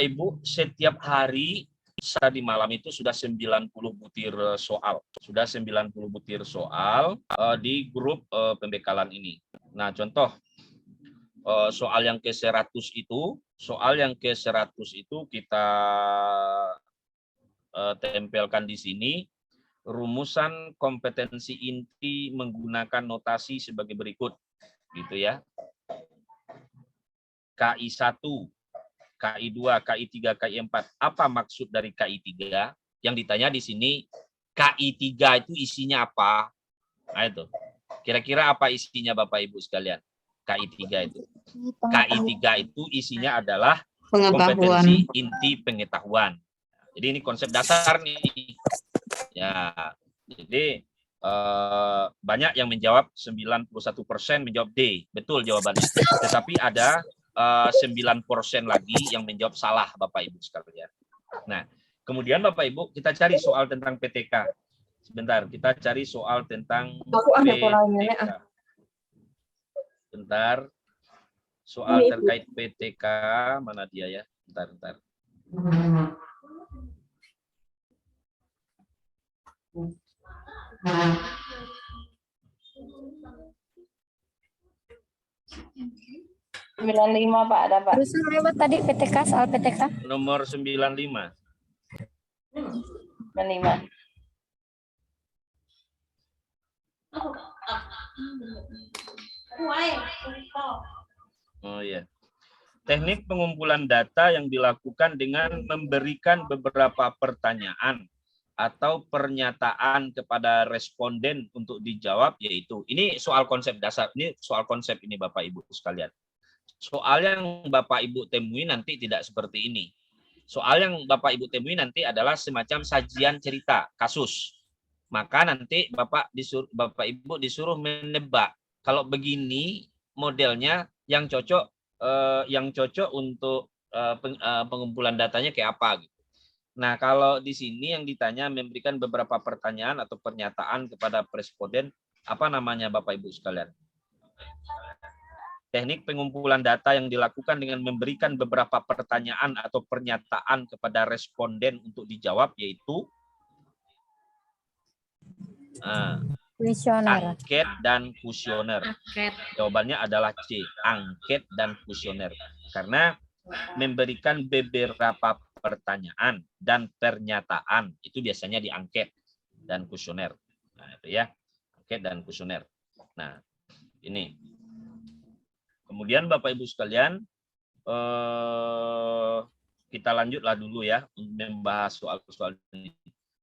Ibu setiap hari di malam itu sudah 90 butir soal. Sudah 90 butir soal di grup pembekalan ini. Nah, contoh soal yang ke-100 itu kita tempelkan di sini. Rumusan kompetensi inti menggunakan notasi sebagai berikut, gitu ya. KI1, KI2, KI3, KI4. Apa maksud dari KI3? Yang ditanya di sini KI 3 itu isinya apa? Nah itu. Kira-kira apa isinya Bapak Ibu sekalian? KI 3 itu. KI 3 itu isinya adalah kompetensi inti pengetahuan. Jadi ini konsep dasar nih. Ya. Jadi banyak yang menjawab 91% menjawab D. Betul jawabannya. Tetapi ada 9% lagi yang menjawab salah Bapak Ibu sekalian. Nah, kemudian Bapak Ibu kita cari soal tentang PTK. Sebentar, kita cari soal tentang PTK. Bentar. Soal terkait PTK mana dia ya? Bentar. lima Pak ada Pak. Terus lewat tadi PTK soal PTK. Nomor 95. 95. Oh iya. Teknik pengumpulan data yang dilakukan dengan memberikan beberapa pertanyaan atau pernyataan kepada responden untuk dijawab, yaitu ini soal konsep dasar, ini soal konsep ini Bapak Ibu sekalian. Soal yang Bapak Ibu temui nanti tidak seperti ini. Soal yang Bapak Ibu temui nanti adalah semacam sajian cerita kasus. Maka nanti Bapak Ibu disuruh menebak kalau begini modelnya yang cocok untuk pengumpulan datanya kayak apa gitu. Nah, kalau di sini yang ditanya memberikan beberapa pertanyaan atau pernyataan kepada responden, apa namanya Bapak Ibu sekalian? Teknik pengumpulan data yang dilakukan dengan memberikan beberapa pertanyaan atau pernyataan kepada responden untuk dijawab, yaitu angket dan kuesioner. Jawabannya adalah C, angket dan kuesioner. Karena memberikan beberapa pertanyaan dan pernyataan itu biasanya di angket dan kuesioner. Nah, itu ya, angket dan kuesioner. Nah, ini. Kemudian Bapak Ibu sekalian, kita lanjutlah dulu ya membahas soal-soal ini.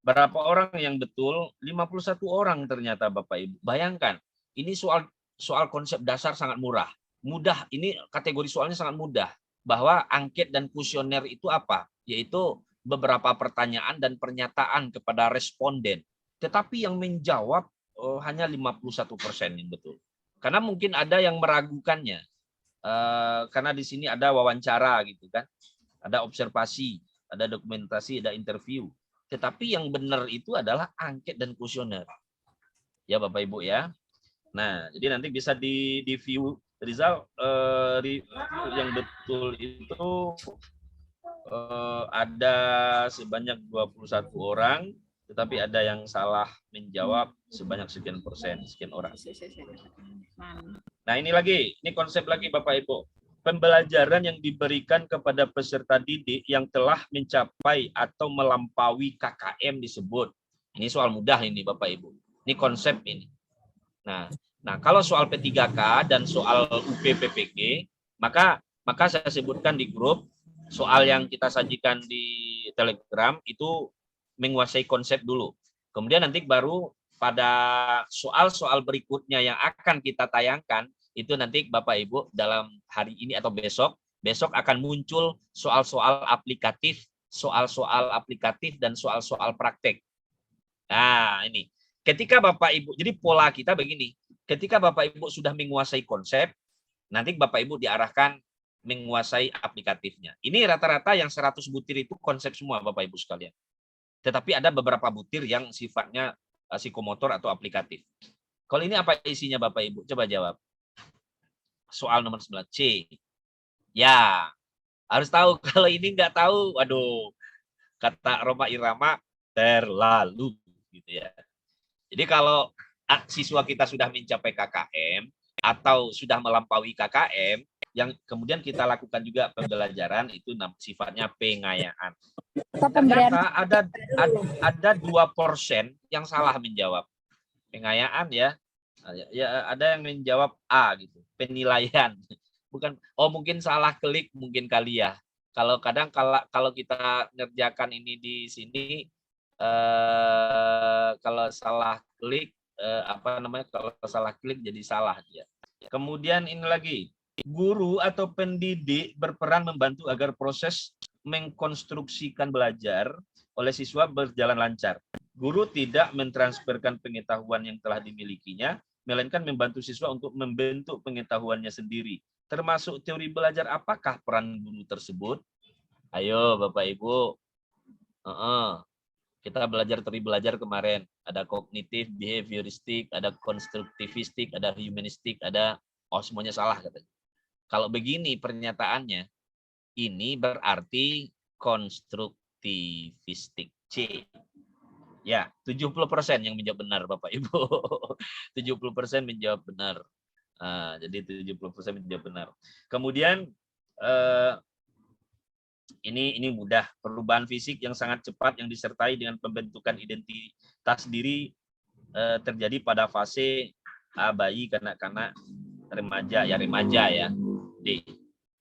Berapa orang yang betul? 51 orang ternyata Bapak Ibu. Bayangkan, ini soal konsep dasar sangat murah. Mudah, ini kategori soalnya sangat mudah. Bahwa angket dan kuesioner itu apa? Yaitu beberapa pertanyaan dan pernyataan kepada responden. Tetapi yang menjawab hanya 51% yang betul. Karena mungkin ada yang meragukannya. Karena di sini ada wawancara gitu kan. Ada observasi, ada dokumentasi, ada interview. Tetapi yang benar itu adalah angket dan kuesioner. Ya Bapak Ibu ya. Nah, jadi nanti bisa di view result yang betul itu ada sebanyak 21 orang, tetapi ada yang salah menjawab sebanyak sekian persen, sekian orang. Nah, ini konsep lagi Bapak Ibu. Pembelajaran yang diberikan kepada peserta didik yang telah mencapai atau melampaui KKM disebut. Ini soal mudah ini Bapak Ibu. Ini konsep ini. Nah, kalau soal P3K dan soal UPPPG, maka saya sebutkan di grup, soal yang kita sajikan di Telegram itu menguasai konsep dulu. Kemudian nanti baru pada soal-soal berikutnya yang akan kita tayangkan, itu nanti Bapak Ibu dalam hari ini atau besok akan muncul soal-soal aplikatif dan soal-soal praktek. Nah, ini. Ketika Bapak Ibu, jadi pola kita begini. Ketika Bapak Ibu sudah menguasai konsep, nanti Bapak Ibu diarahkan menguasai aplikatifnya. Ini rata-rata yang 100 butir itu konsep semua Bapak Ibu sekalian. Tetapi ada beberapa butir yang sifatnya psikomotor atau aplikatif. Kalau ini apa isinya Bapak Ibu? Coba jawab. Soal nomor 9C. Ya, harus tahu. Kalau ini nggak tahu, waduh, kata Roma Irama, terlalu. Gitu ya. Jadi kalau siswa kita sudah mencapai KKM atau sudah melampaui KKM, yang kemudian kita lakukan juga pembelajaran itu sifatnya pengayaan. Ternyata ada 2% yang salah menjawab. Pengayaan ya. Ya ada yang menjawab A gitu, penilaian. Bukan mungkin salah klik mungkin kali ya. Kalau kadang kalau kita ngerjakan ini di sini Kalau salah klik kalau salah klik jadi salah dia. Kemudian ini lagi, guru atau pendidik berperan membantu agar proses mengkonstruksikan belajar oleh siswa berjalan lancar. Guru tidak mentransferkan pengetahuan yang telah dimilikinya, melainkan membantu siswa untuk membentuk pengetahuannya sendiri. Termasuk teori belajar, apakah peran guru tersebut? Ayo Bapak Ibu. Kita belajar teori belajar kemarin. Ada kognitif, behavioristik, ada konstruktivistik, ada humanistik, ada semuanya salah katanya. Kalau begini pernyataannya, ini berarti konstruktivistik. C. Ya, 70% yang menjawab benar Bapak Ibu. 70% menjawab benar. Jadi 70% menjawab benar. Kemudian ini mudah. Perubahan fisik yang sangat cepat yang disertai dengan pembentukan identitas diri terjadi pada fase bayi, kanak-kanak, remaja ya. D.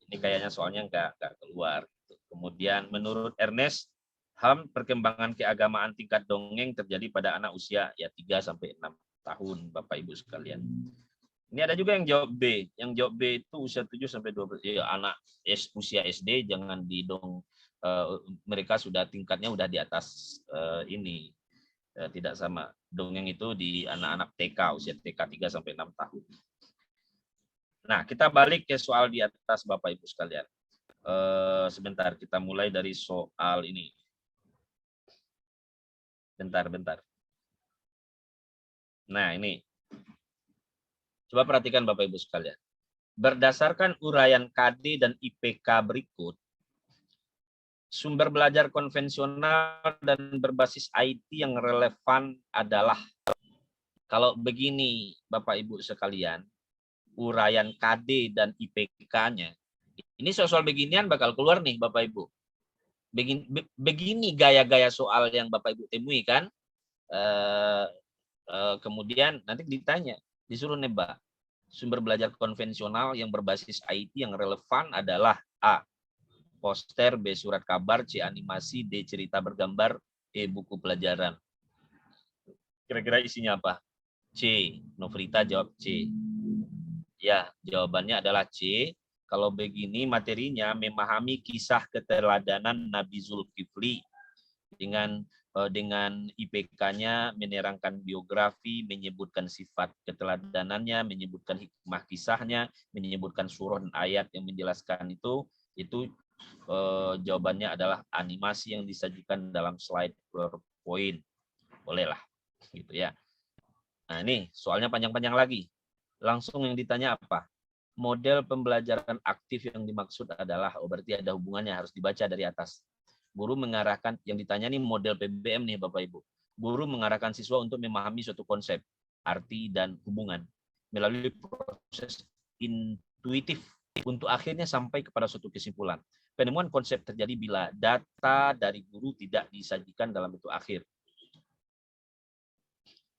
Ini kayaknya soalnya nggak keluar. Kemudian menurut Ernest Ham, perkembangan keagamaan tingkat dongeng terjadi pada anak usia 3 sampai 6 tahun Bapak Ibu sekalian. Ini ada juga yang jawab B. Yang jawab B itu usia 7 sampai 12. Ya, anak usia SD jangan didong, mereka sudah tingkatnya udah di atas ini. Tidak sama. Dongeng itu di anak-anak TK, usia TK 3 sampai 6 tahun. Nah, kita balik ke soal di atas Bapak Ibu sekalian. Sebentar, kita mulai dari soal ini. Bentar. Nah, ini. Coba perhatikan Bapak Ibu sekalian. Berdasarkan uraian KD dan IPK berikut, sumber belajar konvensional dan berbasis IT yang relevan adalah, kalau begini Bapak Ibu sekalian, uraian KD dan IPK-nya, ini soal beginian bakal keluar nih Bapak Ibu. Begini gaya-gaya soal yang Bapak Ibu temui kan. Kemudian nanti ditanya, disuruh nebak. Sumber belajar konvensional yang berbasis IT yang relevan adalah A. Poster, B. Surat kabar, C. Animasi, D. Cerita bergambar, E. Buku pelajaran. Kira-kira isinya apa? C. Nofrita jawab C. Ya, jawabannya adalah C. Kalau begini materinya memahami kisah keteladanan Nabi Zulkifli dengan IPK-nya menerangkan biografi, menyebutkan sifat keteladanannya, menyebutkan hikmah kisahnya, menyebutkan surah dan ayat yang menjelaskan itu jawabannya adalah animasi yang disajikan dalam slide PowerPoint. Bolehlah, gitu ya. Nah, ini soalnya panjang-panjang lagi. Langsung yang ditanya apa? Model pembelajaran aktif yang dimaksud adalah, berarti ada hubungannya, harus dibaca dari atas. Guru mengarahkan, yang ditanya nih model PBM nih Bapak Ibu. Guru mengarahkan siswa untuk memahami suatu konsep, arti, dan hubungan melalui proses intuitif untuk akhirnya sampai kepada suatu kesimpulan. Penemuan konsep terjadi bila data dari guru tidak disajikan dalam bentuk akhir,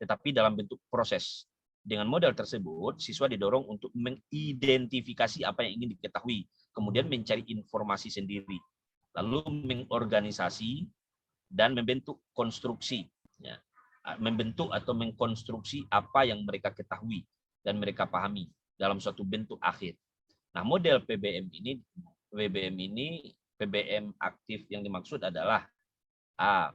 tetapi dalam bentuk proses. Dengan model tersebut, siswa didorong untuk mengidentifikasi apa yang ingin diketahui, kemudian mencari informasi sendiri, lalu mengorganisasi dan membentuk konstruksi, ya, membentuk atau mengkonstruksi apa yang mereka ketahui dan mereka pahami dalam suatu bentuk akhir. Nah, model PBM PBM aktif yang dimaksud adalah A.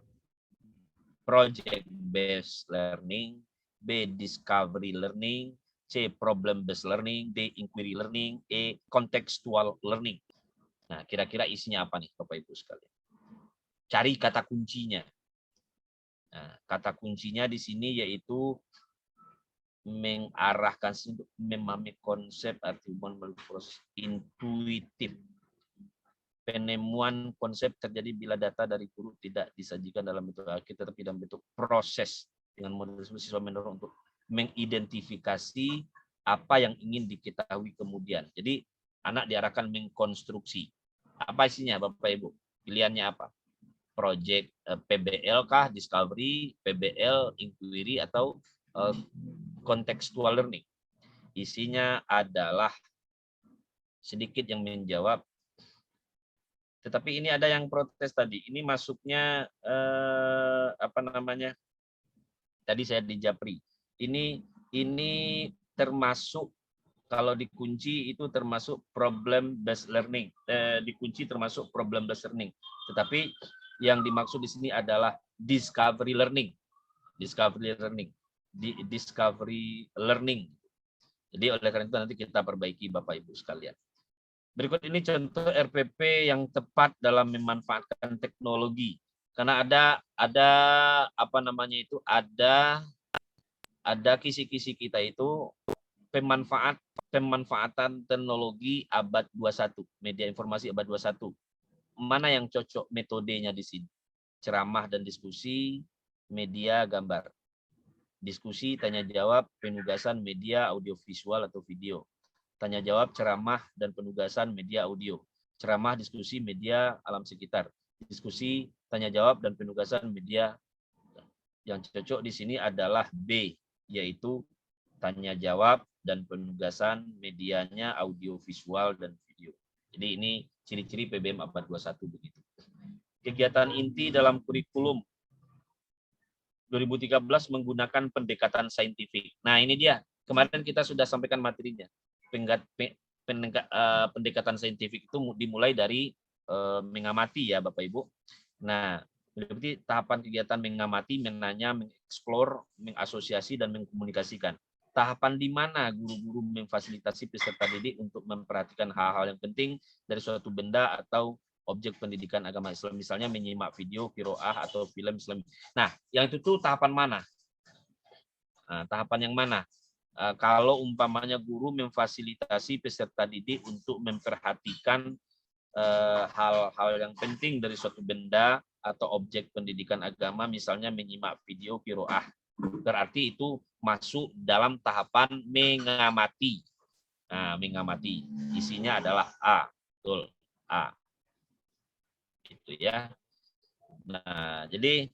Project based learning, B. Discovery learning, C. Problem based learning, D. Inquiry learning, E. Contextual learning. Nah, kira-kira isinya apa nih Bapak Ibu sekalian? Cari kata kuncinya. Nah, kata kuncinya di sini yaitu mengarahkan untuk memahami konsep arti hubungan melalui proses intuitif. Penemuan konsep terjadi bila data dari guru tidak disajikan dalam bentuk akhir, tetapi dalam bentuk proses. Dengan model tersebut, siswa mendorong untuk mengidentifikasi apa yang ingin diketahui kemudian. Jadi, anak diarahkan mengkonstruksi. Apa isinya, Bapak Ibu? Pilihannya apa? Project PBL kah, Discovery, PBL, Inquiry, atau Contextual Learning? Isinya adalah sedikit yang menjawab Tetapi ini ada yang protes tadi. Ini masuknya apa namanya? Tadi saya di Japri. Ini termasuk kalau dikunci itu termasuk problem based learning. Dikunci termasuk problem based learning. Tetapi yang dimaksud di sini adalah discovery learning. Discovery learning. Discovery learning. Jadi oleh karena itu nanti kita perbaiki Bapak Ibu sekalian. Berikut ini contoh RPP yang tepat dalam memanfaatkan teknologi. Karena ada apa namanya itu ada kisi-kisi kita itu pemanfaatan teknologi abad 21, media informasi abad 21. Mana yang cocok metodenya di sini? Ceramah dan diskusi, media gambar. Diskusi, tanya jawab, penugasan media audiovisual atau video. Tanya jawab, ceramah dan penugasan media audio. Ceramah, diskusi, media alam sekitar. Diskusi, tanya jawab dan penugasan media. Yang cocok di sini adalah B, yaitu tanya jawab dan penugasan medianya audio visual dan video. Jadi ini ciri-ciri PBM abad 21 begitu. Kegiatan inti dalam kurikulum 2013 menggunakan pendekatan saintifik. Nah, ini dia. Kemarin kita sudah sampaikan materinya. Pendekatan saintifik itu dimulai dari mengamati ya Bapak Ibu. Nah, berarti tahapan kegiatan mengamati, menanya, mengeksplor, mengasosiasi, dan mengkomunikasikan. Tahapan di mana guru-guru memfasilitasi peserta didik untuk memperhatikan hal-hal yang penting dari suatu benda atau objek pendidikan agama Islam, misalnya menyimak video, qiraah atau film Islam. Nah, yang itu tuh tahapan mana? Nah, tahapan yang mana? Kalau umpamanya guru memfasilitasi peserta didik untuk memperhatikan hal-hal yang penting dari suatu benda atau objek pendidikan agama, misalnya menyimak video qiraah, berarti itu masuk dalam tahapan mengamati. Nah, mengamati isinya adalah A, betul, A. Gitu ya. Nah, jadi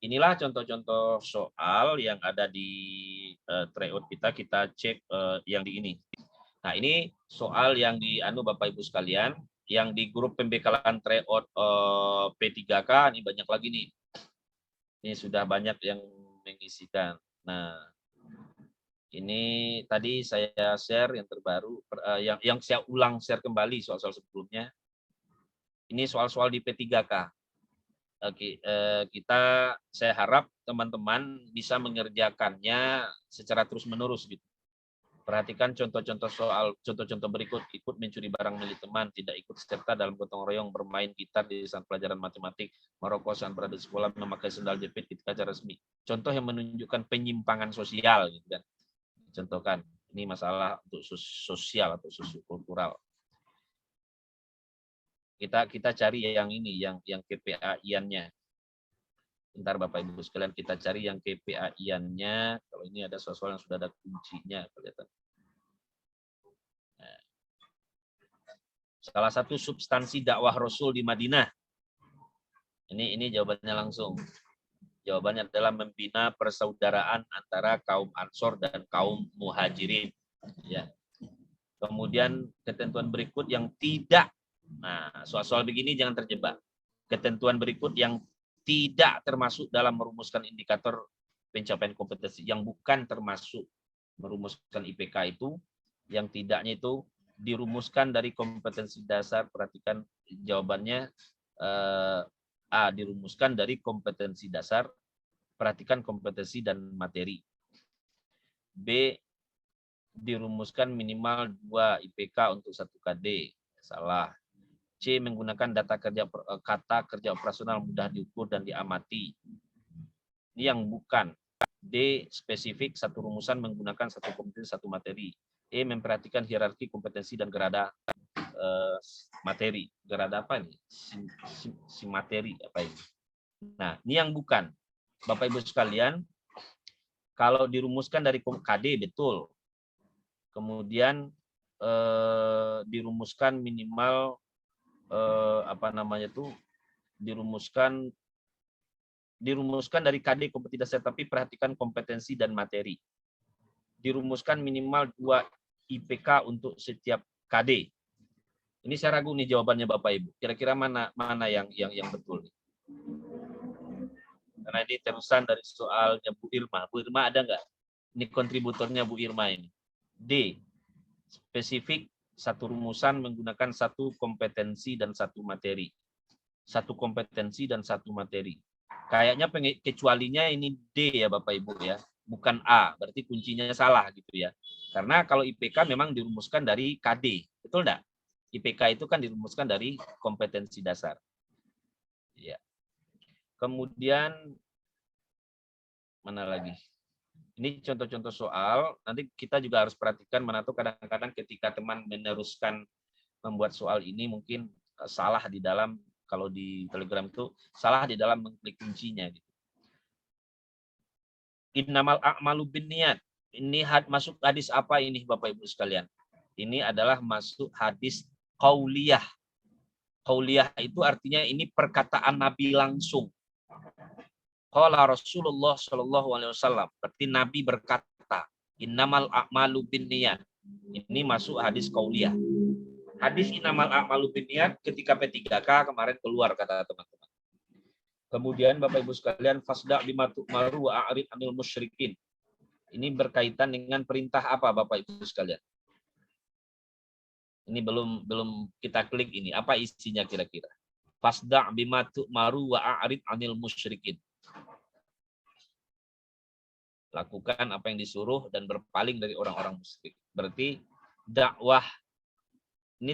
inilah contoh-contoh soal yang ada di tryout kita. Kita cek yang di ini. Nah, ini soal yang di Bapak Ibu sekalian, yang di grup pembekalan tryout P3K ini banyak lagi nih. Ini sudah banyak yang mengisikan. Nah, ini tadi saya share yang terbaru, yang saya ulang share kembali soal-soal sebelumnya. Ini soal-soal di P3K. Saya harap teman-teman bisa mengerjakannya secara terus-menerus gitu. Perhatikan contoh-contoh berikut: ikut mencuri barang milik teman, tidak ikut serta dalam gotong royong, bermain gitar di saat pelajaran matematik, merokok saat berada di sekolah, memakai sendal jepit ketika acara resmi. Contoh yang menunjukkan penyimpangan sosial gitu kan. Contohkan, ini masalah untuk sosial atau sosiokultural. Kita cari yang ini, yang KPAI-annya. Bentar Bapak Ibu sekalian, kita cari yang KPAI-annya. Kalau ini ada soal yang sudah ada kuncinya, kelihatan. Nah. Salah satu substansi dakwah Rasul di Madinah. Ini jawabannya langsung. Jawabannya adalah membina persaudaraan antara kaum Ansor dan kaum Muhajirin. Ya. Kemudian ketentuan berikut yang tidak. Nah, soal-soal begini jangan terjebak. Ketentuan berikut yang tidak termasuk dalam merumuskan indikator pencapaian kompetensi, yang bukan termasuk merumuskan IPK itu, yang tidaknya itu dirumuskan dari kompetensi dasar. Perhatikan jawabannya. A, dirumuskan dari kompetensi dasar. Perhatikan kompetensi dan materi. B, dirumuskan minimal 2 IPK untuk 1 KD. Salah. C, menggunakan kata kerja operasional mudah diukur dan diamati. Ini yang bukan. D, spesifik, 1 rumusan menggunakan 1 kompetensi, 1 materi. E, memperhatikan hierarki kompetensi dan gerada materi. Gerada apa ini? Si materi apa ini? Nah, ini yang bukan. Bapak Ibu sekalian, kalau dirumuskan dari KD betul. Kemudian dirumuskan minimal dirumuskan dari KD kompetensi dasar, tapi perhatikan kompetensi dan materi. Dirumuskan minimal 2 IPK untuk setiap KD. Ini saya ragu nih jawabannya Bapak Ibu. Kira-kira mana yang betul nih? Karena ini terusan dari soalnya Bu Irma. Bu Irma ada nggak? Ini kontributornya Bu Irma ini. D. Spesifik satu rumusan menggunakan satu kompetensi dan satu materi. Satu kompetensi dan satu materi. Kayaknya kecualinya ini D ya Bapak Ibu ya. Bukan A. Berarti kuncinya salah gitu ya. Karena kalau IPK memang dirumuskan dari KD. Betul enggak? IPK itu kan dirumuskan dari kompetensi dasar. Ya. Kemudian mana lagi? Ini contoh-contoh soal. Nanti kita juga harus perhatikan mana tuh kadang-kadang ketika teman meneruskan membuat soal ini mungkin salah di dalam, kalau di Telegram itu salah di dalam mengklik kuncinya. Gitu. Innamal a'malu binniyat. Ini masuk hadis apa ini Bapak Ibu sekalian? Ini adalah masuk hadis qauliyah. Qauliyah itu artinya ini perkataan Nabi langsung. Qala Rasulullah Shallallahu Alaihi Wasallam. Berarti Nabi berkata, innamal a'malu binniyat. Ini masuk hadis qauliyah. Hadis innamal a'malu binniyat ketika P3K kemarin keluar kata teman-teman. Kemudian Bapak Ibu sekalian, fasda bima tu'maru wa a'rid 'anil musyrikin. Ini berkaitan dengan perintah apa Bapak Ibu sekalian? Ini belum kita klik ini. Apa isinya kira-kira? Fasda' bima tu'maru wa a'rid 'anil musyrikin. Lakukan apa yang disuruh dan berpaling dari orang-orang musyrik. Berarti dakwah ini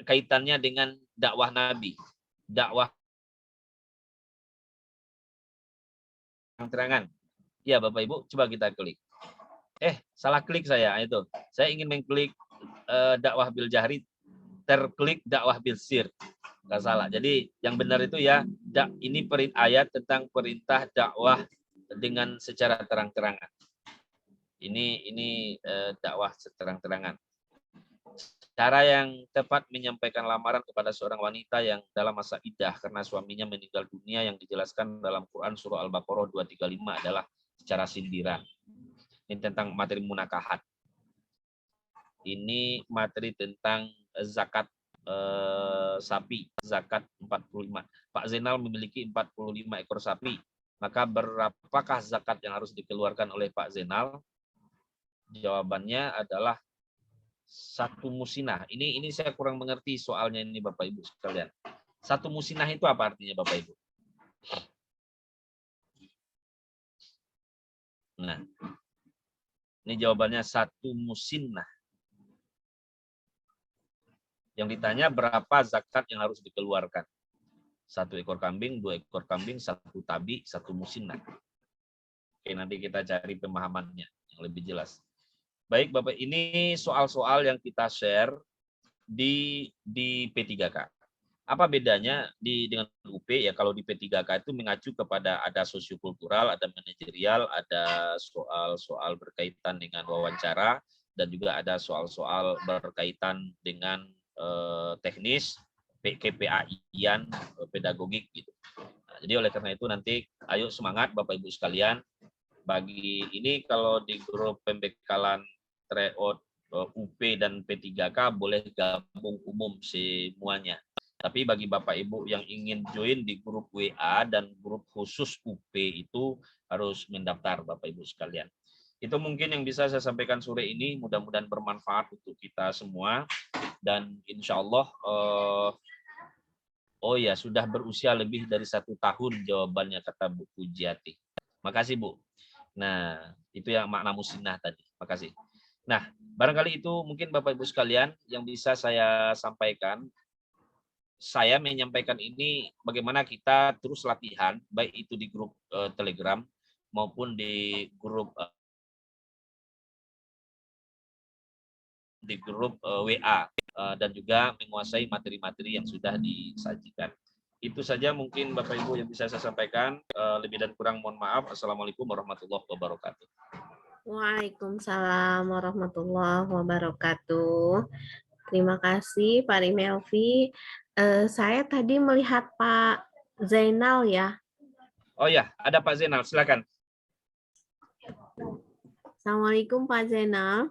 kaitannya dengan dakwah Nabi. Dakwah terangan. Ya Bapak Ibu, coba kita klik. Salah klik saya itu. Saya ingin mengklik dakwah bil jahri, terklik dakwah bil sir. Nggak salah. Jadi yang benar itu ya, ini ayat tentang perintah dakwah dengan secara terang-terangan. Ini dakwah seterang-terangan. Cara yang tepat menyampaikan lamaran kepada seorang wanita yang dalam masa iddah karena suaminya meninggal dunia yang dijelaskan dalam Quran surah Al-Baqarah 235 adalah secara sindiran. Ini tentang materi munakahat. Ini materi tentang zakat sapi, zakat 45. Pak Zainal memiliki 45 ekor sapi. Maka berapakah zakat yang harus dikeluarkan oleh Pak Zainal? Jawabannya adalah 1 musinah. Ini saya kurang mengerti soalnya ini Bapak Ibu sekalian. 1 musinah itu apa artinya Bapak Ibu? Nah, ini jawabannya 1 musinah. Yang ditanya berapa zakat yang harus dikeluarkan? 1 ekor kambing, 2 ekor kambing, 1 tabi, 1 musinah. Oke, nanti kita cari pemahamannya yang lebih jelas. Baik Bapak, ini soal-soal yang kita share di P3K. Apa bedanya dengan UP? Ya kalau di P3K itu mengacu kepada ada sosiokultural, ada manajerial, ada soal-soal berkaitan dengan wawancara, dan juga ada soal-soal berkaitan dengan teknis, KPAI-an, pedagogik gitu. Nah, jadi oleh karena itu nanti ayo semangat Bapak Ibu sekalian. Bagi ini kalau di grup pembekalan tryout UP dan P3K boleh gabung umum semuanya. Tapi bagi Bapak Ibu yang ingin join di grup WA dan grup khusus UP itu harus mendaftar Bapak Ibu sekalian. Itu mungkin yang bisa saya sampaikan sore ini. Mudah-mudahan bermanfaat untuk kita semua. Dan insya Allah, sudah berusia lebih dari 1 tahun jawabannya kata Bu Pujiati. Makasih Bu. Nah, itu yang makna musinah tadi. Makasih. Nah, barangkali itu mungkin Bapak Ibu sekalian yang bisa saya sampaikan. Saya menyampaikan ini bagaimana kita terus latihan, baik itu di grup Telegram maupun di grup WA dan juga menguasai materi-materi yang sudah disajikan. Itu saja mungkin Bapak Ibu yang bisa saya sampaikan. Lebih dan kurang mohon maaf. Assalamualaikum warahmatullahi wabarakatuh. Waalaikumsalam warahmatullahi wabarakatuh. Terima kasih Pak Rimelvi. Saya tadi melihat Pak Zainal ya. Oh ya, ada Pak Zainal, silakan. Assalamualaikum Pak Zainal.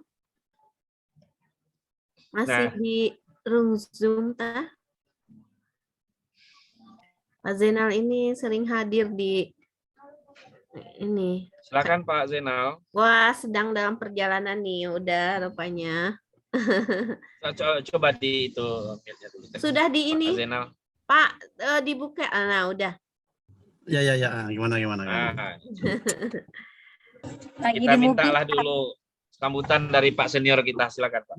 Masih Rung Zoom tah. Pak Zainal ini sering hadir di ini. Silakan Pak Zainal. Wah, sedang dalam perjalanan nih, udah rupanya. Coba di itu. Sudah di Pak ini, Zainal. Pak, dibuka. Nah, udah. Ya. Gimana. Nah, Lagi kita di mobil. mintalah dulu sambutan dari Pak senior kita. Silakan Pak.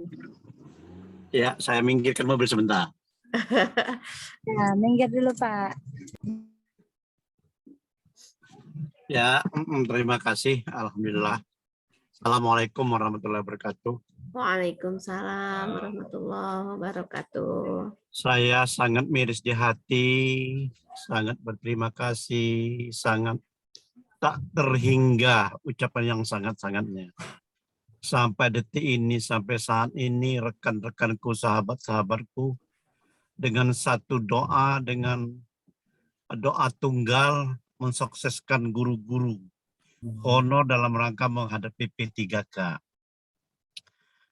Ya, saya minggirkan mobil sebentar. Nah, minggir dulu Pak. Ya, terima kasih. Alhamdulillah. Assalamualaikum warahmatullahi wabarakatuh. Waalaikumsalam warahmatullahi wabarakatuh. Saya sangat miris di hati, sangat berterima kasih, sangat tak terhingga ucapan yang sangat-sangatnya. Sampai detik ini, sampai saat ini, rekan-rekanku, sahabat-sahabatku, dengan satu doa, dengan doa tunggal, mensukseskan guru-guru honor dalam rangka menghadapi P3K.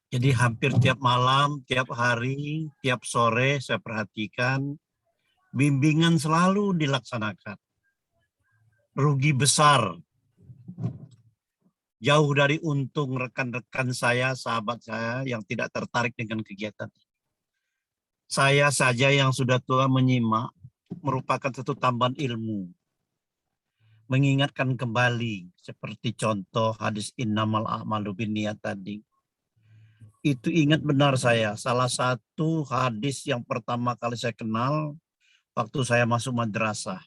Jadi hampir tiap malam, tiap hari, tiap sore saya perhatikan bimbingan selalu dilaksanakan. Rugi besar. Jauh dari untung rekan-rekan saya, sahabat saya yang tidak tertarik dengan kegiatan. Saya saja yang sudah tua menyimak merupakan satu tambahan ilmu. Mengingatkan kembali seperti contoh hadis innamal a'malu binniyat tadi. Itu ingat benar saya, salah satu hadis yang pertama kali saya kenal waktu saya masuk madrasah.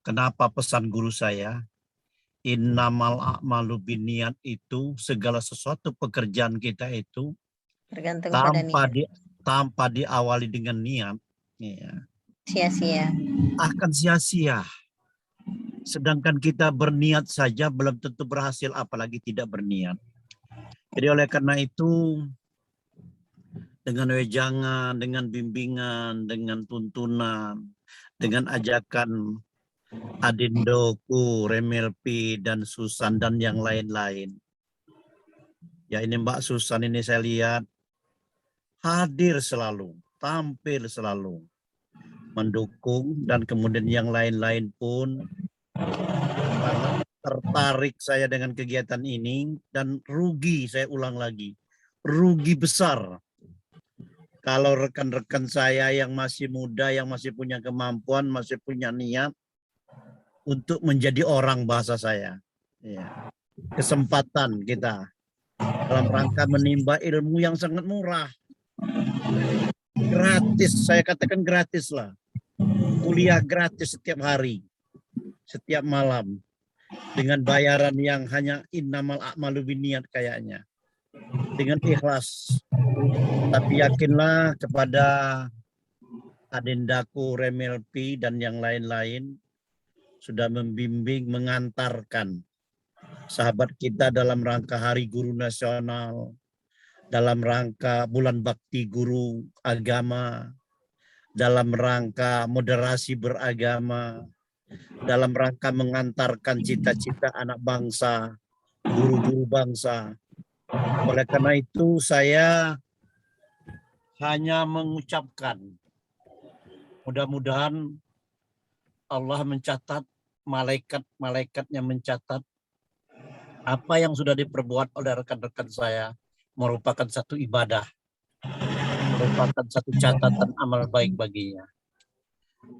Kenapa pesan guru saya? Innamal a'malu binniyat itu segala sesuatu pekerjaan kita itu Tergantung pada niat. tanpa diawali dengan niat, ya, Sia-sia. akan sia-sia. Sedangkan kita berniat saja belum tentu berhasil, apalagi tidak berniat. Jadi oleh karena itu, dengan wejangan, dengan bimbingan, dengan tuntunan, dengan ajakan Adindoku, Remelpi, dan Susan, dan yang lain-lain. Ya ini Mbak Susan ini saya lihat hadir selalu, tampil selalu, mendukung, dan kemudian yang lain-lain pun tertarik saya dengan kegiatan ini, dan rugi, saya ulang lagi, rugi besar kalau rekan-rekan saya yang masih muda, yang masih punya kemampuan, masih punya niat untuk menjadi orang bahasa saya. Ya. Kesempatan kita dalam rangka menimba ilmu yang sangat murah. Gratis, saya katakan gratis lah. Kuliah gratis setiap hari, setiap malam. Dengan bayaran yang hanya innamal a'malu binniyat kayaknya. Dengan ikhlas. Tapi yakinlah kepada Adindaku, Remelpi, dan yang lain-lain sudah membimbing, mengantarkan sahabat kita dalam rangka Hari Guru Nasional, dalam rangka Bulan Bakti Guru Agama, dalam rangka moderasi beragama, dalam rangka mengantarkan cita-cita anak bangsa, guru-guru bangsa. Oleh karena itu saya hanya mengucapkan, mudah-mudahan Allah mencatat, malaikat-malaikatnya mencatat apa yang sudah diperbuat oleh rekan-rekan saya merupakan satu ibadah, merupakan satu catatan amal baik baginya.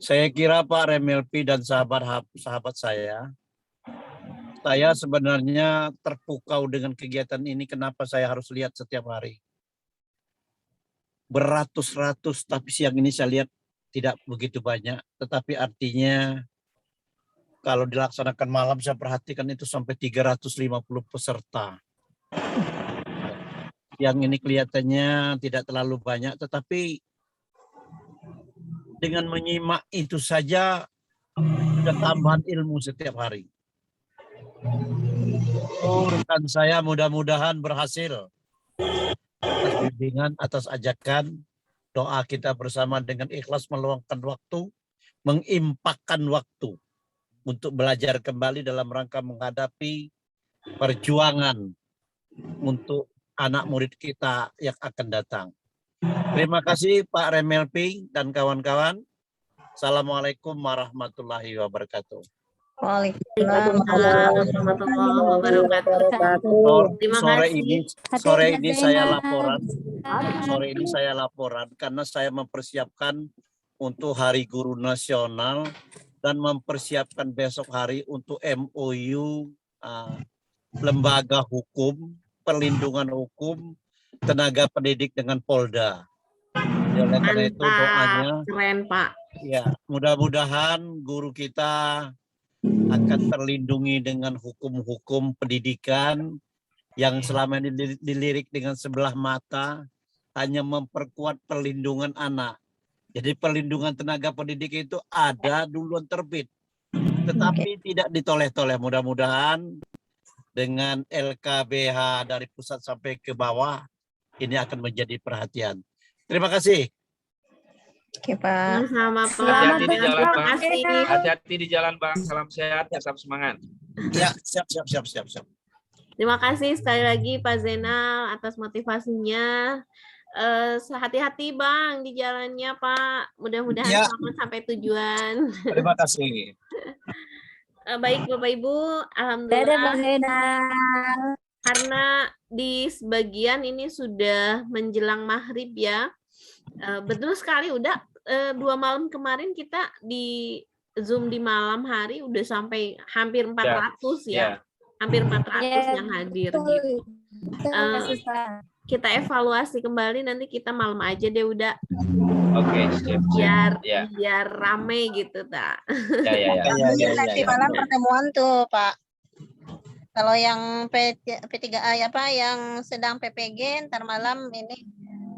Saya kira Pak Remelpi dan sahabat-sahabat saya sebenarnya terpukau dengan kegiatan ini. Kenapa saya harus lihat setiap hari? Beratus-ratus, tapi siang ini saya lihat tidak begitu banyak. Tetapi artinya kalau dilaksanakan malam saya perhatikan itu sampai 350 peserta. Yang ini kelihatannya tidak terlalu banyak, tetapi dengan menyimak itu saja ada tambahan ilmu setiap hari. Rekan saya mudah-mudahan berhasil atas bimbingan, atas ajakan, doa kita bersama dengan ikhlas meluangkan waktu, mengimpakkan waktu untuk belajar kembali dalam rangka menghadapi perjuangan untuk anak murid kita yang akan datang. Terima kasih Pak Remelpi dan kawan-kawan. Assalamualaikum warahmatullahi wabarakatuh. Waalaikumsalam. Warahmatullahi wabarakatuh. Terima Sore kasih. ini saya laporan. Sore ini saya laporan karena saya mempersiapkan untuk Hari Guru Nasional dan mempersiapkan besok hari untuk MOU lembaga hukum, perlindungan hukum, tenaga pendidik dengan Polda. Oleh karena itu doanya, Keren Pak. ya mudah-mudahan guru kita akan terlindungi dengan hukum-hukum pendidikan yang selama ini dilirik dengan sebelah mata, hanya memperkuat perlindungan anak. Jadi perlindungan tenaga pendidik itu ada duluan terbit, tetapi tidak ditoleh-toleh. Mudah-mudahan dengan LKBH dari pusat sampai ke bawah, ini akan menjadi perhatian. Terima kasih. Oke, Pak. Sama Pak. Hati-hati di jalan, Terima Bang. kasih. Hati-hati di jalan, Bang. Salam sehat, tetap semangat. Ya, siap. Terima kasih sekali lagi Pak Zainal atas motivasinya. Hati-hati Bang di jalannya Pak. Mudah-mudahan Ya. selamat sampai tujuan. Terima kasih. Baik Bapak Ibu, Dadah Pak alhamdulillah Zainal. karena di sebagian ini sudah menjelang maghrib ya. Betul sekali, udah 2 malam kemarin kita di Zoom di malam hari udah sampai hampir 400 ya. Hampir 400 yang hadir gitu. Terima kasih Pak. Kita evaluasi kembali nanti kita malam aja deh udah Oke, siap. biar rame gitu tak. Ya. Nanti malam pertemuan tuh, Pak. Kalau yang P3A apa yang sedang PPG, ntar malam ini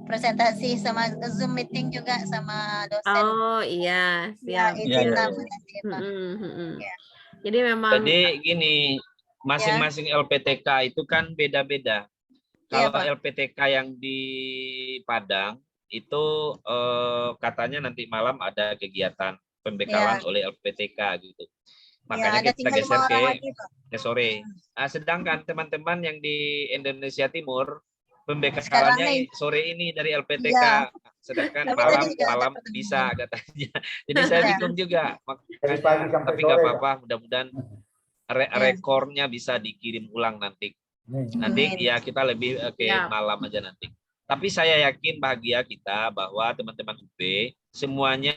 presentasi sama Zoom meeting juga sama dosen. Oh iya, Ya, siap. izin Ya. nama nanti, Pak. Ya. Jadi memang Jadi gini, masing-masing LPTK itu kan beda-beda. Iya, Kalau Pak. LPTK yang di Padang itu katanya nanti malam ada kegiatan pembekalan oleh LPTK gitu. Makanya ada kita tinggal 5 geser orang ke lagi, Pak. sore. Sedangkan teman-teman yang di Indonesia Timur Sekarang pembekalannya sore ini dari LPTK. Iya. Sedangkan Tapi tadi juga ada malam pertemuan. bisa katanya. Jadi saya bingung juga. Makanya, tapi nggak apa-apa. Mudah-mudahan rekornya bisa dikirim ulang nanti. Nanti ya kita lebih ke malam aja nanti. Tapi saya yakin bahagia kita bahwa teman-teman UB semuanya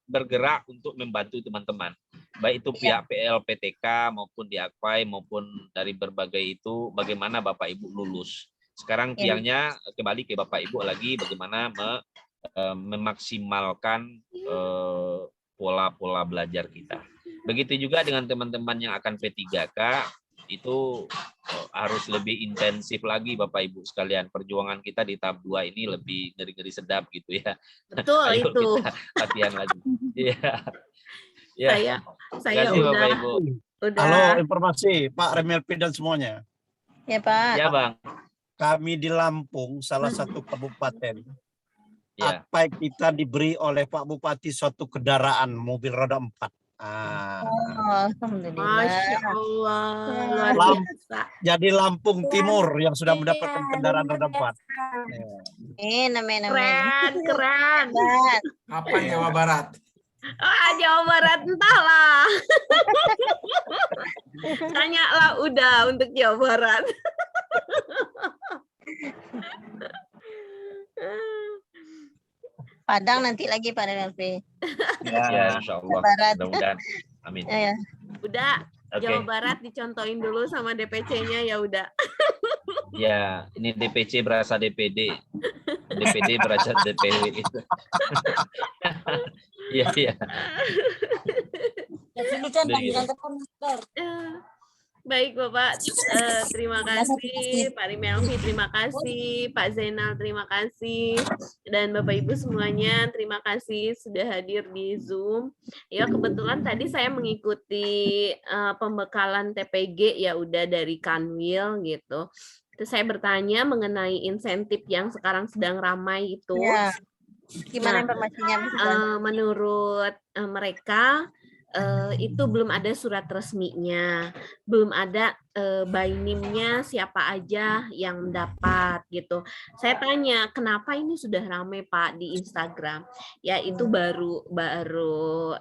bergerak untuk membantu teman-teman. Baik itu pihak PLPTK maupun di Akpai maupun dari berbagai itu bagaimana Bapak Ibu lulus. Sekarang tiangnya kembali ke Bapak Ibu lagi bagaimana memaksimalkan pola-pola belajar kita. Begitu juga dengan teman-teman yang akan P3K itu harus lebih intensif lagi Bapak Ibu sekalian. Perjuangan kita di tahap 2 ini lebih ngeri-ngeri sedap gitu ya. betul Ayo itu. kita latihan lagi. Iya. Saya Terima kasih, udah Bapak Ibu. Halo, informasi Pak Remelpi dan semuanya. Ya, Pak. Ya, Bang. Kami di Lampung, salah satu kabupaten, Ya. Akpai kita diberi oleh Pak Bupati suatu kendaraan mobil roda 4. Alhamdulillah. Masya Allah, luar Lam- biasa. Jadi Lampung Timur yang sudah mendapatkan kendaraan roda 4. Amin. Keren. Apa Jawa Barat? Jawa Barat entahlah. Tanyalah udah untuk Jawa Barat. Padang nanti lagi Pak LP. Ya, insya Allah. Barat. Mudah-mudahan. Amin. Ya. Udah Oke. Jawa Barat dicontohin dulu sama DPC-nya ya udah. Ya, ini DPC berasa DPD. DPD berasa DPW itu. Iya. Baik Bapak, terima kasih Pak Rimelvi, terima kasih Pak Zainal, terima kasih dan Bapak Ibu semuanya, terima kasih sudah hadir di Zoom. Ya kebetulan tadi saya mengikuti pembekalan TPG ya udah dari Kanwil gitu. Terus saya bertanya mengenai insentif yang sekarang sedang ramai itu. Ya. Gimana informasinya? Menurut mereka itu belum ada surat resminya, belum ada by name-nya siapa aja yang mendapat gitu. Saya tanya, kenapa ini sudah ramai Pak di Instagram? Ya itu baru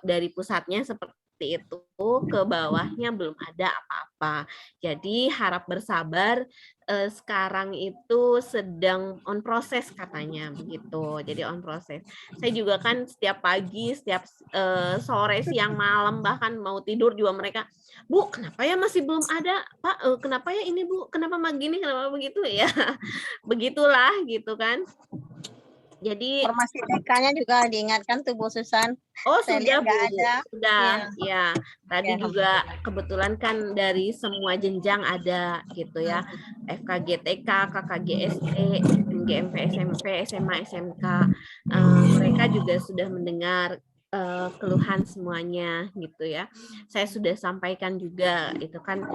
dari pusatnya seperti itu, ke bawahnya belum ada apa-apa. Jadi harap bersabar, sekarang itu sedang on proses katanya begitu. Jadi on proses. Saya juga kan setiap pagi, setiap sore, siang, malam, bahkan mau tidur juga mereka, Bu, kenapa ya masih belum ada, Pak? Kenapa ya ini Bu? Kenapa begini? Kenapa begitu ya? Begitulah gitu kan. Jadi Informasi TK-nya juga diingatkan tuh Bu Susan. oh Saya sudah lihat nggak Bu, ada. sudah Ya. ya. Tadi juga kebetulan kan dari semua jenjang ada gitu ya. FKG TK, KKG SD, MGMP SMP, SMA, SMK. Mereka juga sudah mendengar keluhan semuanya gitu ya. Saya sudah sampaikan juga itu kan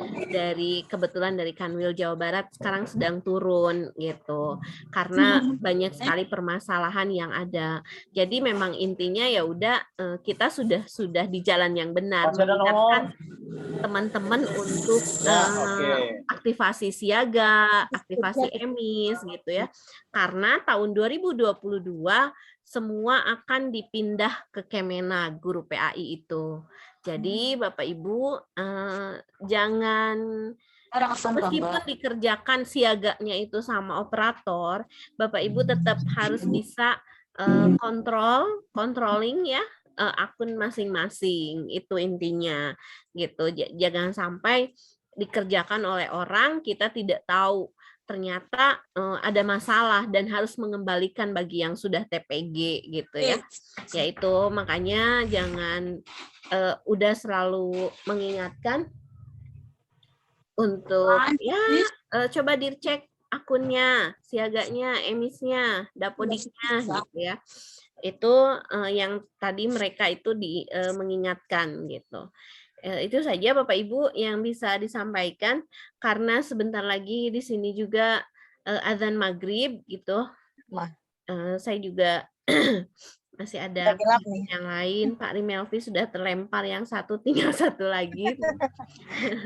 kebetulan dari Kanwil Jawa Barat sekarang sedang turun gitu. Karena banyak sekali permasalahan yang ada. Jadi memang intinya ya udah kita sudah di jalan yang benar, mengingatkan teman-teman untuk aktivasi siaga, aktivasi emis gitu ya. Karena tahun 2022 semua akan dipindah ke Kemenag guru PAI itu. Jadi Bapak Ibu jangan, meskipun dikerjakan siaganya itu sama operator, Bapak Ibu tetap harus bisa controlling ya akun masing-masing, itu intinya gitu. Jangan sampai dikerjakan oleh orang kita tidak tahu ternyata ada masalah dan harus mengembalikan bagi yang sudah TPG gitu ya. Yaitu makanya jangan udah selalu mengingatkan untuk ya coba dicek akunnya, siaganya, emisnya, dapodiknya gitu ya. Itu yang tadi mereka itu mengingatkan gitu. Itu saja Bapak Ibu yang bisa disampaikan karena sebentar lagi di sini juga azan maghrib gitu. Saya juga masih ada yang lain. Pak Rimelvi sudah terlempar yang satu, tinggal satu lagi.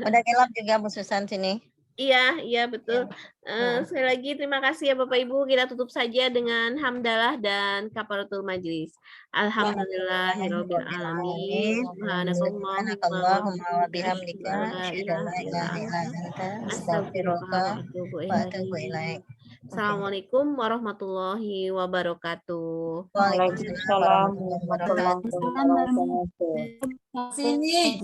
Udah gelap juga Bu Susan sini. Iya betul. Sekali lagi terima kasih ya Bapak Ibu. Kita tutup saja dengan hamdalah dan kafaratul majlis. Alhamdulillahirabbil alamin. Subhanakallahumma wa bihamdika asyhadu an la ilaha illa anta astaghfiruka wa atubu ilaik. Assalamualaikum warahmatullahi wabarakatuh. Waalaikumsalam warahmatullahi wabarakatuh. Sini.